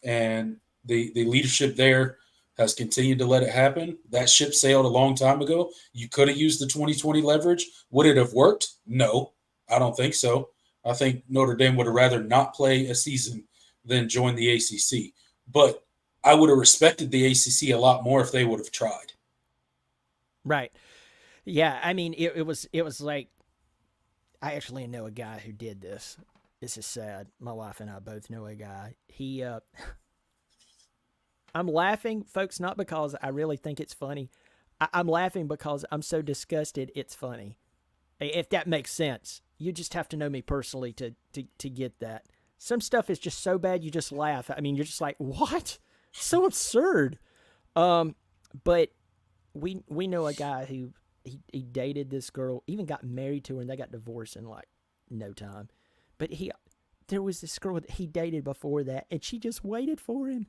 And the leadership there has continued to let it happen. That ship sailed a long time ago. You could have used the 2020 leverage. Would it have worked? No, I don't think so. I think Notre Dame would have rather not play a season than join the ACC. But I would have respected the ACC a lot more if they would have tried. Right. Yeah, I mean, it was like, I actually know a guy who did this. This is sad. My wife and I both know a guy. I'm laughing, folks, not because I really think it's funny. I'm laughing because I'm so disgusted it's funny. If that makes sense. You just have to know me personally to get that. Some stuff is just so bad you just laugh. I mean, you're just like, what? So absurd. But we know a guy who he dated this girl, even got married to her, and they got divorced in like no time. But there was this girl that he dated before that, and she just waited for him,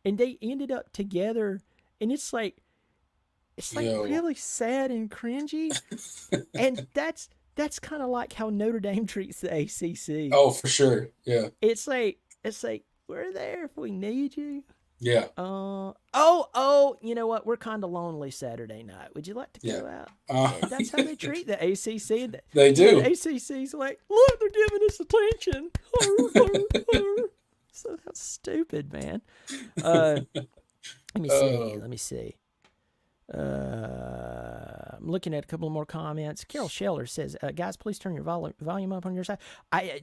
and they ended up together, and it's like really sad and cringy, and that's kind of like how Notre Dame treats the ACC. Oh, for sure. Yeah. It's like we're there if we need you. Yeah. You know what? We're kind of lonely Saturday night. Would you like to go out? And that's how they treat the ACC. They do. The ACC's like, look, they're giving us attention. So that's stupid, man. Let me see. I'm looking at a couple more comments. Carol Scheller says, guys, please turn your volume up on your side.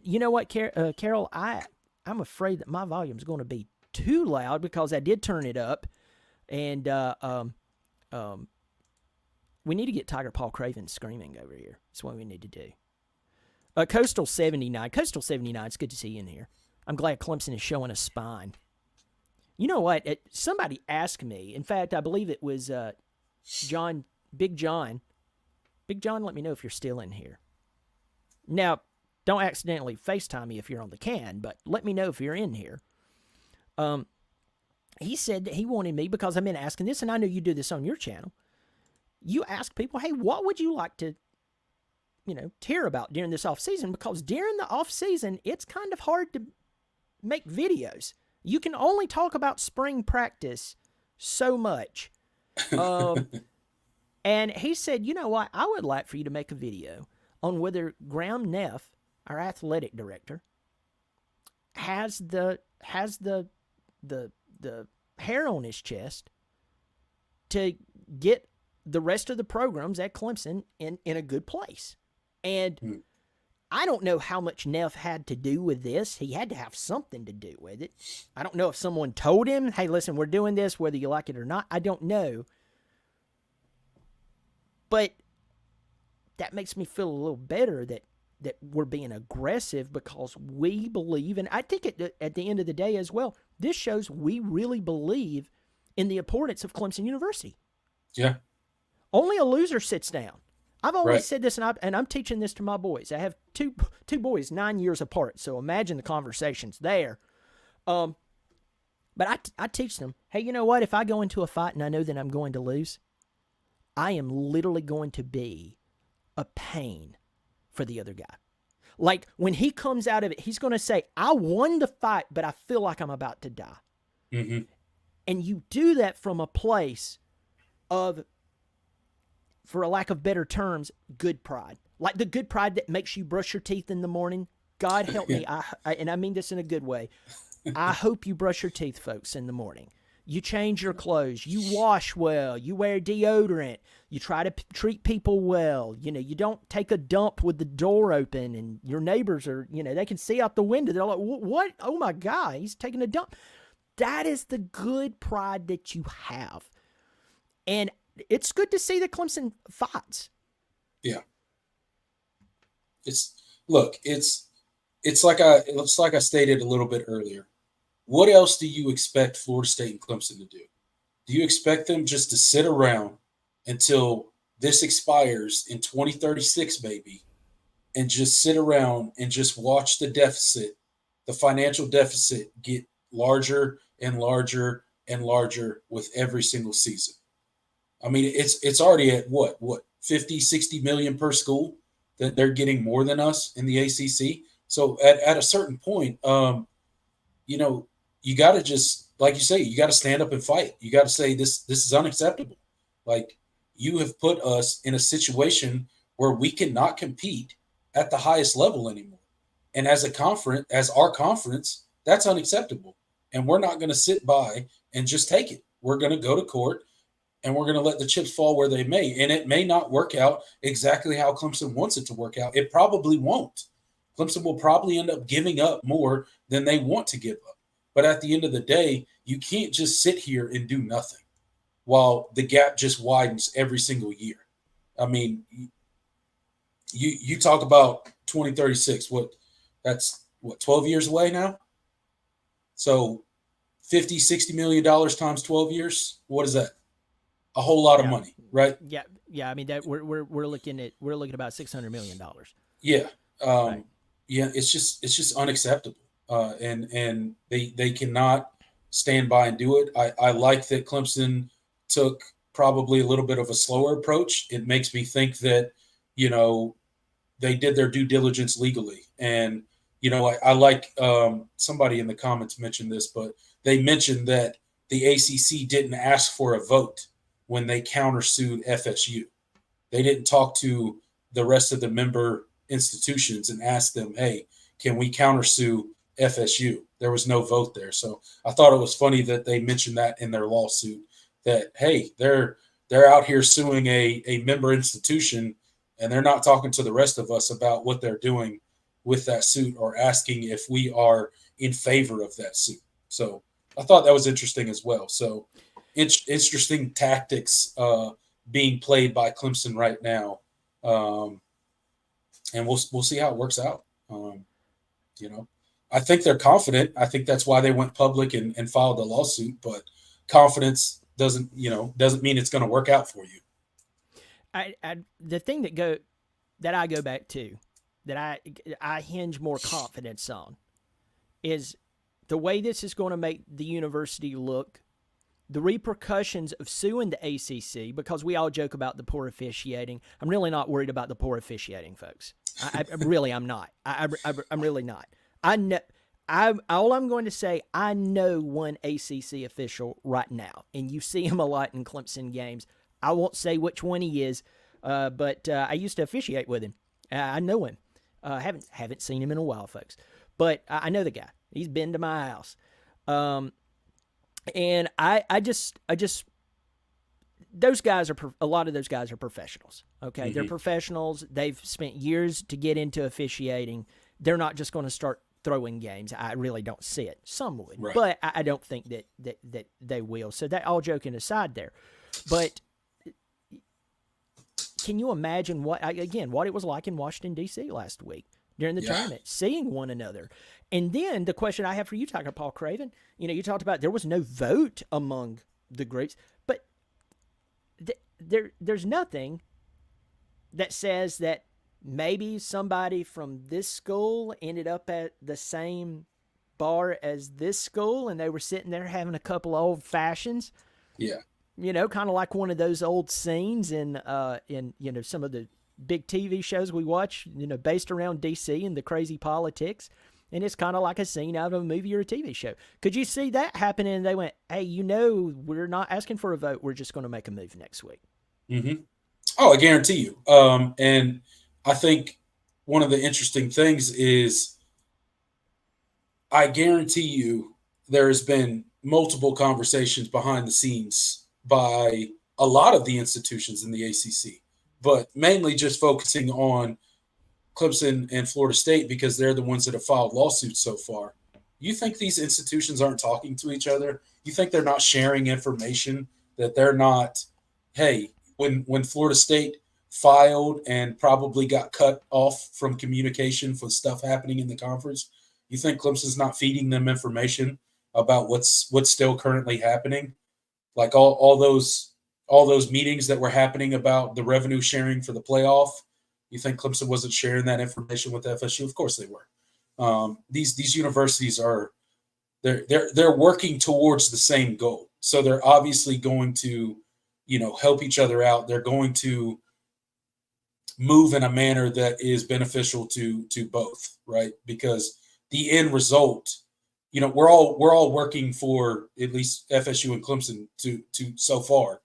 You know what, Carol? I'm afraid that my volume is going to be too loud because I did turn it up, and we need to get Tiger Paw Craven screaming over here. That's what we need to do. Coastal 79. Coastal 79, it's good to see you in here. I'm glad Clemson is showing a spine. You know what? Somebody asked me. In fact, I believe it was Big John. Big John, let me know if you're still in here. Now, don't accidentally FaceTime me if you're on the can, but let me know if you're in here. He said that he wanted me, because I've been asking this, and I know you do this on your channel. You ask people, hey, what would you like to, hear about during this off season? Because during the off season, it's kind of hard to make videos. You can only talk about spring practice so much. And he said, you know what? I would like for you to make a video on whether Graham Neff, our athletic director, has the hair on his chest to get the rest of the programs at Clemson in a good place. And I don't know how much Neff had to do with this. He had to have something to do with it. I don't know if someone told him, hey, listen, we're doing this whether you like it or not. I don't know. But that makes me feel a little better that we're being aggressive, because we believe, and I think at the end of the day as well, this shows we really believe in the importance of Clemson University. Yeah. Only a loser sits down. I've always said this, and I'm teaching this to my boys. I have two boys 9 years apart, so imagine the conversations there. But I teach them, hey, you know what? If I go into a fight and I know that I'm going to lose, I am literally going to be a pain for the other guy. Like, when he comes out of it, he's going to say, I won the fight, but I feel like I'm about to die. Mm-hmm. And you do that from a place of, for a lack of better terms, good pride. Like the good pride that makes you brush your teeth in the morning. God help me, and I mean this in a good way. I hope you brush your teeth, folks, in the morning. You change your clothes. You wash well. You wear deodorant. You try to treat people well. You don't take a dump with the door open, and your neighbors are, they can see out the window. They're like, what? Oh, my God, he's taking a dump. That is the good pride that you have. And it's good to see that Clemson fights. Yeah. It's like I stated a little bit earlier. What else do you expect Florida State and Clemson to do? Do you expect them just to sit around until this expires in 2036, maybe, and just sit around and just watch the financial deficit, get larger and larger and larger with every single season? I mean, it's already at what 50, 60 million per school that they're getting more than us in the ACC. So at a certain point, you got to just, like you say, you got to stand up and fight. You got to say this is unacceptable. Like, you have put us in a situation where we cannot compete at the highest level anymore. And as our conference, that's unacceptable. And we're not going to sit by and just take it. We're going to go to court, and we're going to let the chips fall where they may. And it may not work out exactly how Clemson wants it to work out. It probably won't. Clemson will probably end up giving up more than they want to give up. But at the end of the day, you can't just sit here and do nothing while the gap just widens every single year. I mean, you talk about 2036. That's 12 years away now? So $50-60 million times 12 years, what is that? A whole lot of money, right? Yeah. I mean, that we're looking at about $600 million. Yeah. Right. Yeah, it's just unacceptable, and they cannot stand by and do it. I like that Clemson took probably a little bit of a slower approach. It makes me think that you know they did their due diligence legally, and I like somebody in the comments mentioned this, but they mentioned that the ACC didn't ask for a vote when they countersued FSU. They didn't talk to the rest of the member institutions and ask them, hey, can we countersue FSU? There was no vote there. So I thought it was funny that they mentioned that in their lawsuit that, hey, they're out here suing a member institution and they're not talking to the rest of us about what they're doing with that suit or asking if we are in favor of that suit. So I thought that was interesting as well. So interesting tactics being played by Clemson right now, and we'll see how it works out. You know, I think they're confident. I think that's why they went public and filed a lawsuit. But confidence doesn't mean it's going to work out for you. The thing that I go back to, that I hinge more confidence on, is the way this is going to make the university look. The repercussions of suing the ACC, because we all joke about the poor officiating. I'm really not worried about the poor officiating, folks. I'm not. I'm really not. I know. All I'm going to say, I know one ACC official right now, and you see him a lot in Clemson games. I won't say which one he is, but I used to officiate with him. I know him. Haven't seen him in a while, folks, but I know the guy. He's been to my house. And I just those guys a lot of those guys are professionals. Okay, They're professionals. They've spent years to get into officiating. They're not just going to start throwing games. I really don't see it. Some would, right, but I don't think that they will. So that, all joking aside there, but can you imagine what it was like in Washington D.C. last week during the tournament, seeing one another? And then the question I have for you, Tiger Paw Craven, you talked about there was no vote among the groups, but there's nothing that says that maybe somebody from this school ended up at the same bar as this school and they were sitting there having a couple of old fashions. Yeah. Kind of like one of those old scenes in some of the big TV shows we watch, based around DC and the crazy politics. And it's kind of like a scene out of a movie or a TV show. Could you see that happening? And they went, hey, we're not asking for a vote. We're just going to make a move next week. Mm-hmm. Oh, I guarantee you. And I think one of the interesting things is I guarantee you there has been multiple conversations behind the scenes by a lot of the institutions in the ACC, but mainly just focusing on Clemson and Florida State because they're the ones that have filed lawsuits so far. You think these institutions aren't talking to each other? You think they're not sharing information, that they're not, hey, when Florida State filed and probably got cut off from communication for stuff happening in the conference, you think Clemson's not feeding them information about what's still currently happening? Like all those meetings that were happening about the revenue sharing for the playoff. You think Clemson wasn't sharing that information with FSU? Of course they were. These universities they're working towards the same goal. So they're obviously going to, help each other out. They're going to move in a manner that is beneficial to both, right? Because the end result, we're all working for, at least FSU and Clemson to so far,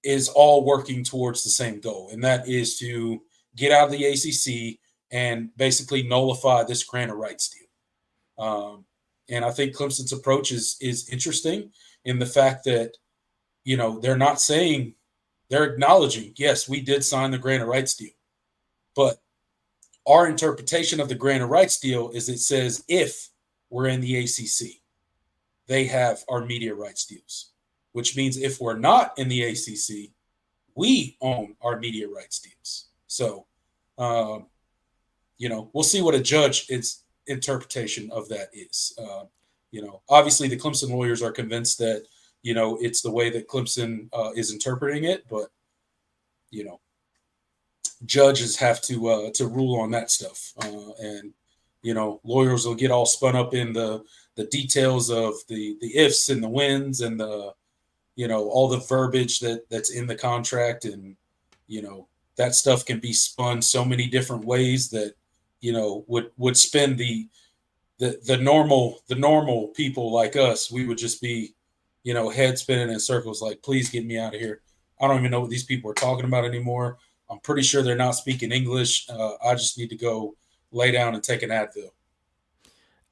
is all working towards the same goal, and that is to get out of the ACC and basically nullify this grant of rights deal. And I think Clemson's approach is interesting in the fact that, they're not saying, they're acknowledging, yes, we did sign the grant of rights deal, but our interpretation of the grant of rights deal is it says if we're in the ACC, they have our media rights deals, which means if we're not in the ACC, we own our media rights deals. So, we'll see what a judge's interpretation of that is. Obviously the Clemson lawyers are convinced that, it's the way that Clemson is interpreting it, but, judges have to rule on that stuff. And lawyers will get all spun up in the details of the ifs and the whens and the, all the verbiage that's in the contract. And, that stuff can be spun so many different ways that, would spin the normal people like us. We would just be, head spinning in circles like, please get me out of here. I don't even know what these people are talking about anymore. I'm pretty sure they're not speaking English. I just need to go lay down and take an Advil.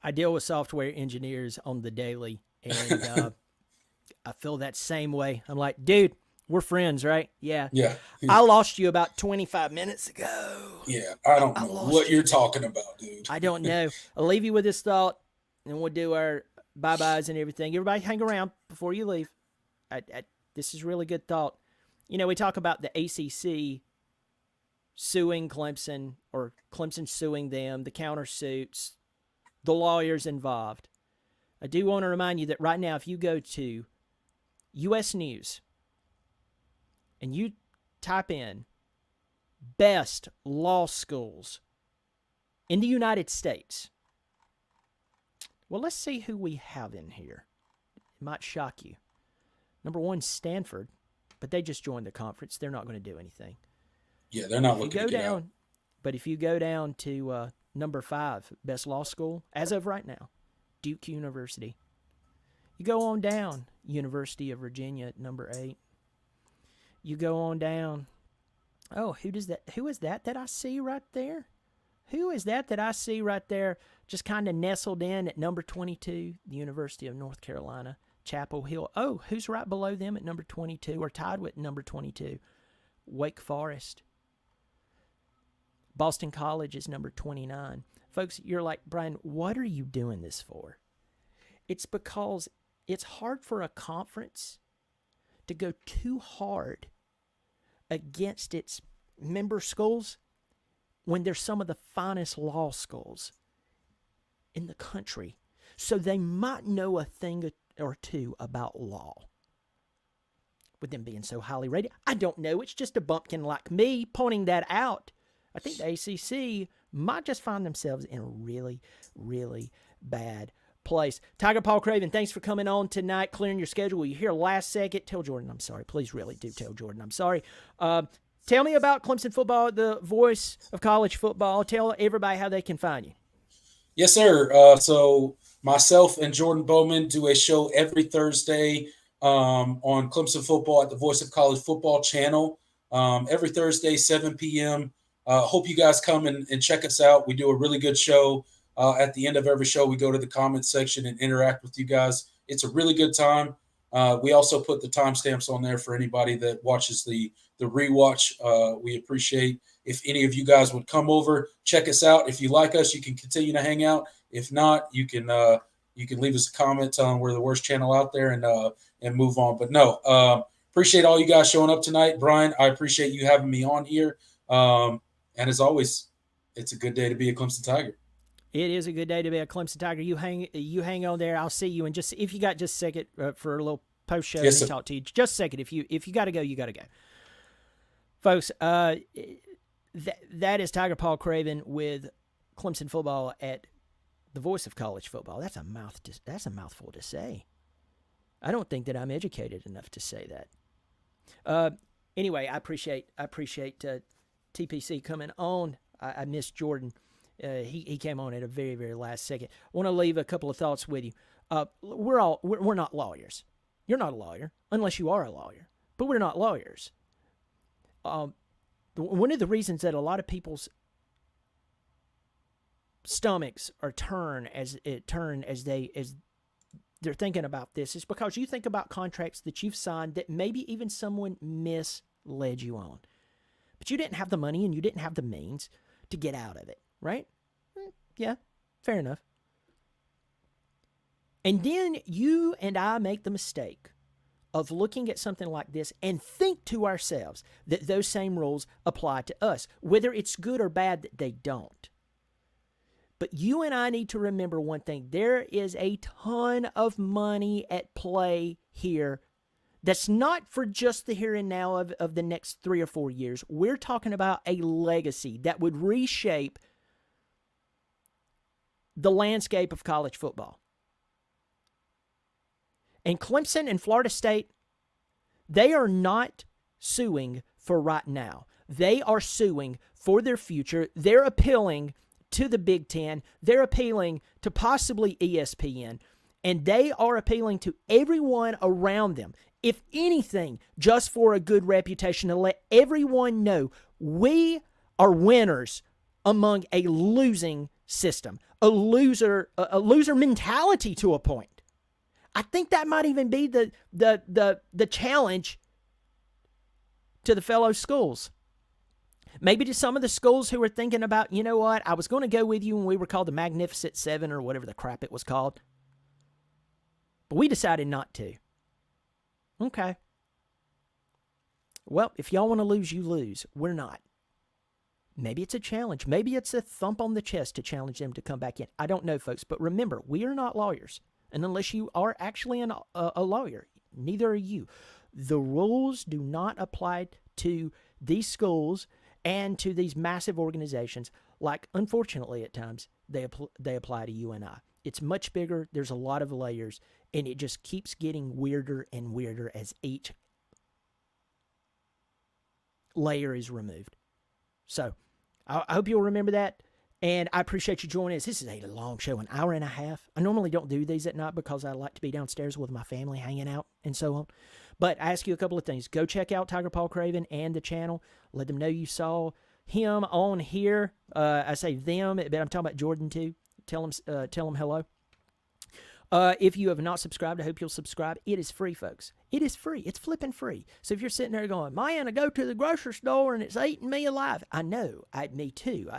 I deal with software engineers on the daily, and I feel that same way. I'm like, dude, we're friends, right? Yeah. Yeah. I lost you about 25 minutes ago. Yeah, I don't know what you're talking about, dude. I don't know. I'll leave you with this thought, and we'll do our bye-byes and everything. Everybody hang around before you leave. This is really good thought. We talk about the ACC suing Clemson, or Clemson suing them, the countersuits, the lawyers involved. I do want to remind you that right now, if you go to U.S. News and you type in best law schools in the United States, well, let's see who we have in here. It might shock you. Number 1, Stanford, but they just joined the conference. They're not going to do anything. Yeah, they're not looking to get out. But if you go down to number 5, best law school, as of right now, Duke University. You go on down, University of Virginia at number 8. You go on down. Oh, who is that I see right there? Who is that I see right there, just kind of nestled in at number 22, the University of North Carolina, Chapel Hill. Oh, who's right below them at number 22, or tied with number 22? Wake Forest. Boston College is number 29. Folks, you're like, Brian, what are you doing this for? It's because it's hard for a conference to go too hard against its member schools when they're some of the finest law schools in the country. So they might know a thing or two about law. With them being so highly rated, I don't know. It's just a bumpkin like me pointing that out. I think the ACC might just find themselves in a really, really bad place. Tiger Paw Craven, thanks for coming on tonight, clearing your schedule. Will you hear last second? Tell Jordan I'm sorry. Please really do tell Jordan I'm sorry. Tell me about Clemson football, the voice of college football. Tell everybody how they can find you. Yes, sir. So myself and Jordan Bowman do a show every Thursday on Clemson football at the Voice of College Football channel. Every Thursday, 7 p.m. Hope you guys come and check us out. We do a really good show. At the end of every show, we go to the comment section and interact with you guys. It's a really good time. We also put the timestamps on there for anybody that watches the rewatch. We appreciate if any of you guys would come over, check us out. If you like us, you can continue to hang out. If not, you can leave us a comment telling we're the worst channel out there and move on. But no, appreciate all you guys showing up tonight. Brian, I appreciate you having me on here. And as always, it's a good day to be a Clemson Tiger. It is a good day to be a Clemson Tiger. You hang on there. I'll see you. And just if you got just a second for a little post show, yes, and talk to you. Just a second. If you got to go, you got to go, folks. That is Tiger Paw Craven with Clemson football at the Voice of College Football. That's a mouthful to say. I don't think that I'm educated enough to say that. Anyway, I appreciate TPC coming on. I miss Jordan. He came on at a very, very last second. I want to leave a couple of thoughts with you. We're not lawyers. You're not a lawyer unless you are a lawyer, but we're not lawyers. One of the reasons that a lot of people's stomachs are turned as they're thinking about this is because you think about contracts that you've signed that maybe even someone misled you on, but you didn't have the money and you didn't have the means to get out of it, right? Yeah, fair enough. And then you and I make the mistake of looking at something like this and think to ourselves that those same rules apply to us, whether it's good or bad that they don't. But you and I need to remember one thing. There is a ton of money at play here that's not for just the here and now of the next 3 or 4 years. We're talking about a legacy that would reshape the landscape of college football. And Clemson and Florida State, they are not suing for right now. They are suing for their future. They're appealing to the Big Ten. They're appealing to possibly ESPN. And they are appealing to everyone around them. If anything, just for a good reputation, to let everyone know we are winners among a losing system, a loser mentality to a point. I think that might even be the challenge to the fellow schools. Maybe to some of the schools who are thinking about, you know what, I was going to go with you when we were called the Magnificent Seven or whatever the crap it was called. But we decided not to. Okay. Well, if y'all want to lose, you lose. We're not. Maybe it's a challenge. Maybe it's a thump on the chest to challenge them to come back in. I don't know, folks. But remember, we are not lawyers. And unless you are actually a lawyer, neither are you. The rules do not apply to these schools and to these massive organizations like, unfortunately, at times, they apply to you and I. It's much bigger. There's a lot of layers. And it just keeps getting weirder and weirder as each layer is removed. So I hope you'll remember that. And I appreciate you joining us. This is a long show, an hour and a half. I normally don't do these at night because I like to be downstairs with my family hanging out and so on. But I ask you a couple of things. Go check out Tiger Paw Craven and the channel. Let them know you saw him on here. I say them, but I'm talking about Jordan too. Tell him hello. If you have not subscribed, I hope you'll subscribe. It is free, folks. It is free. It's flipping free. So if you're sitting there going, man, I go to the grocery store and it's eating me alive. I know. Me too.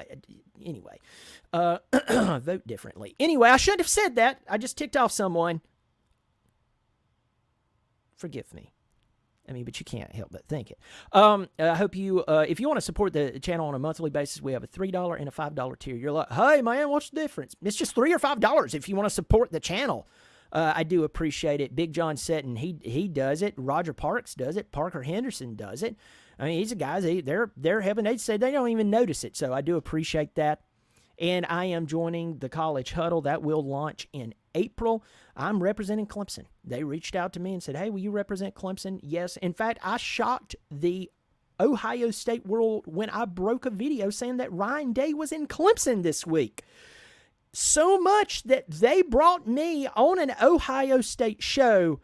Anyway, vote differently. Anyway, I shouldn't have said that. I just ticked off someone. Forgive me. I mean, but you can't help but think it. I hope you, if you want to support the channel on a monthly basis, we have a $3 and a $5 tier. You're like, hey, man, what's the difference? It's just $3 or $5 if you want to support the channel. I do appreciate it. Big John Setton, he does it. Roger Parks does it. Parker Henderson does it. I mean, these are guys, they're helping. They say they don't even notice it, so I do appreciate that. And I am joining the College Huddle. That will launch in April. I'm representing Clemson. They reached out to me and said, hey, will you represent Clemson? Yes. In fact, I shocked the Ohio State world when I broke a video saying that Ryan Day was in Clemson this week. So much that they brought me on an Ohio State show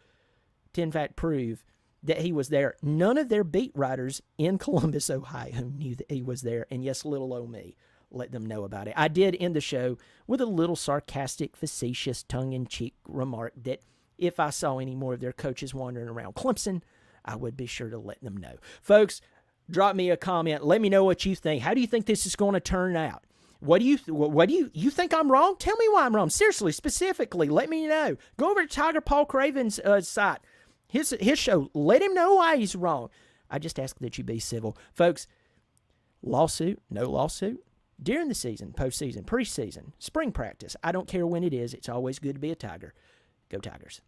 to, in fact, prove that he was there. None of their beat writers in Columbus, Ohio knew that he was there. And yes, little old me let them know about it. I did end the show with a little sarcastic, facetious, tongue-in-cheek remark that if I saw any more of their coaches wandering around Clemson, I would be sure to let them know. Folks, drop me a comment. Let me know what you think. How do you think this is going to turn out? What do you think I'm wrong? Tell me why I'm wrong. Seriously, specifically, let me know. Go over to Tiger Paw Craven's site, his show. Let him know why he's wrong. I just ask that you be civil. Folks, lawsuit, no lawsuit. During the season, postseason, preseason, spring practice, I don't care when it is. It's always good to be a Tiger. Go Tigers.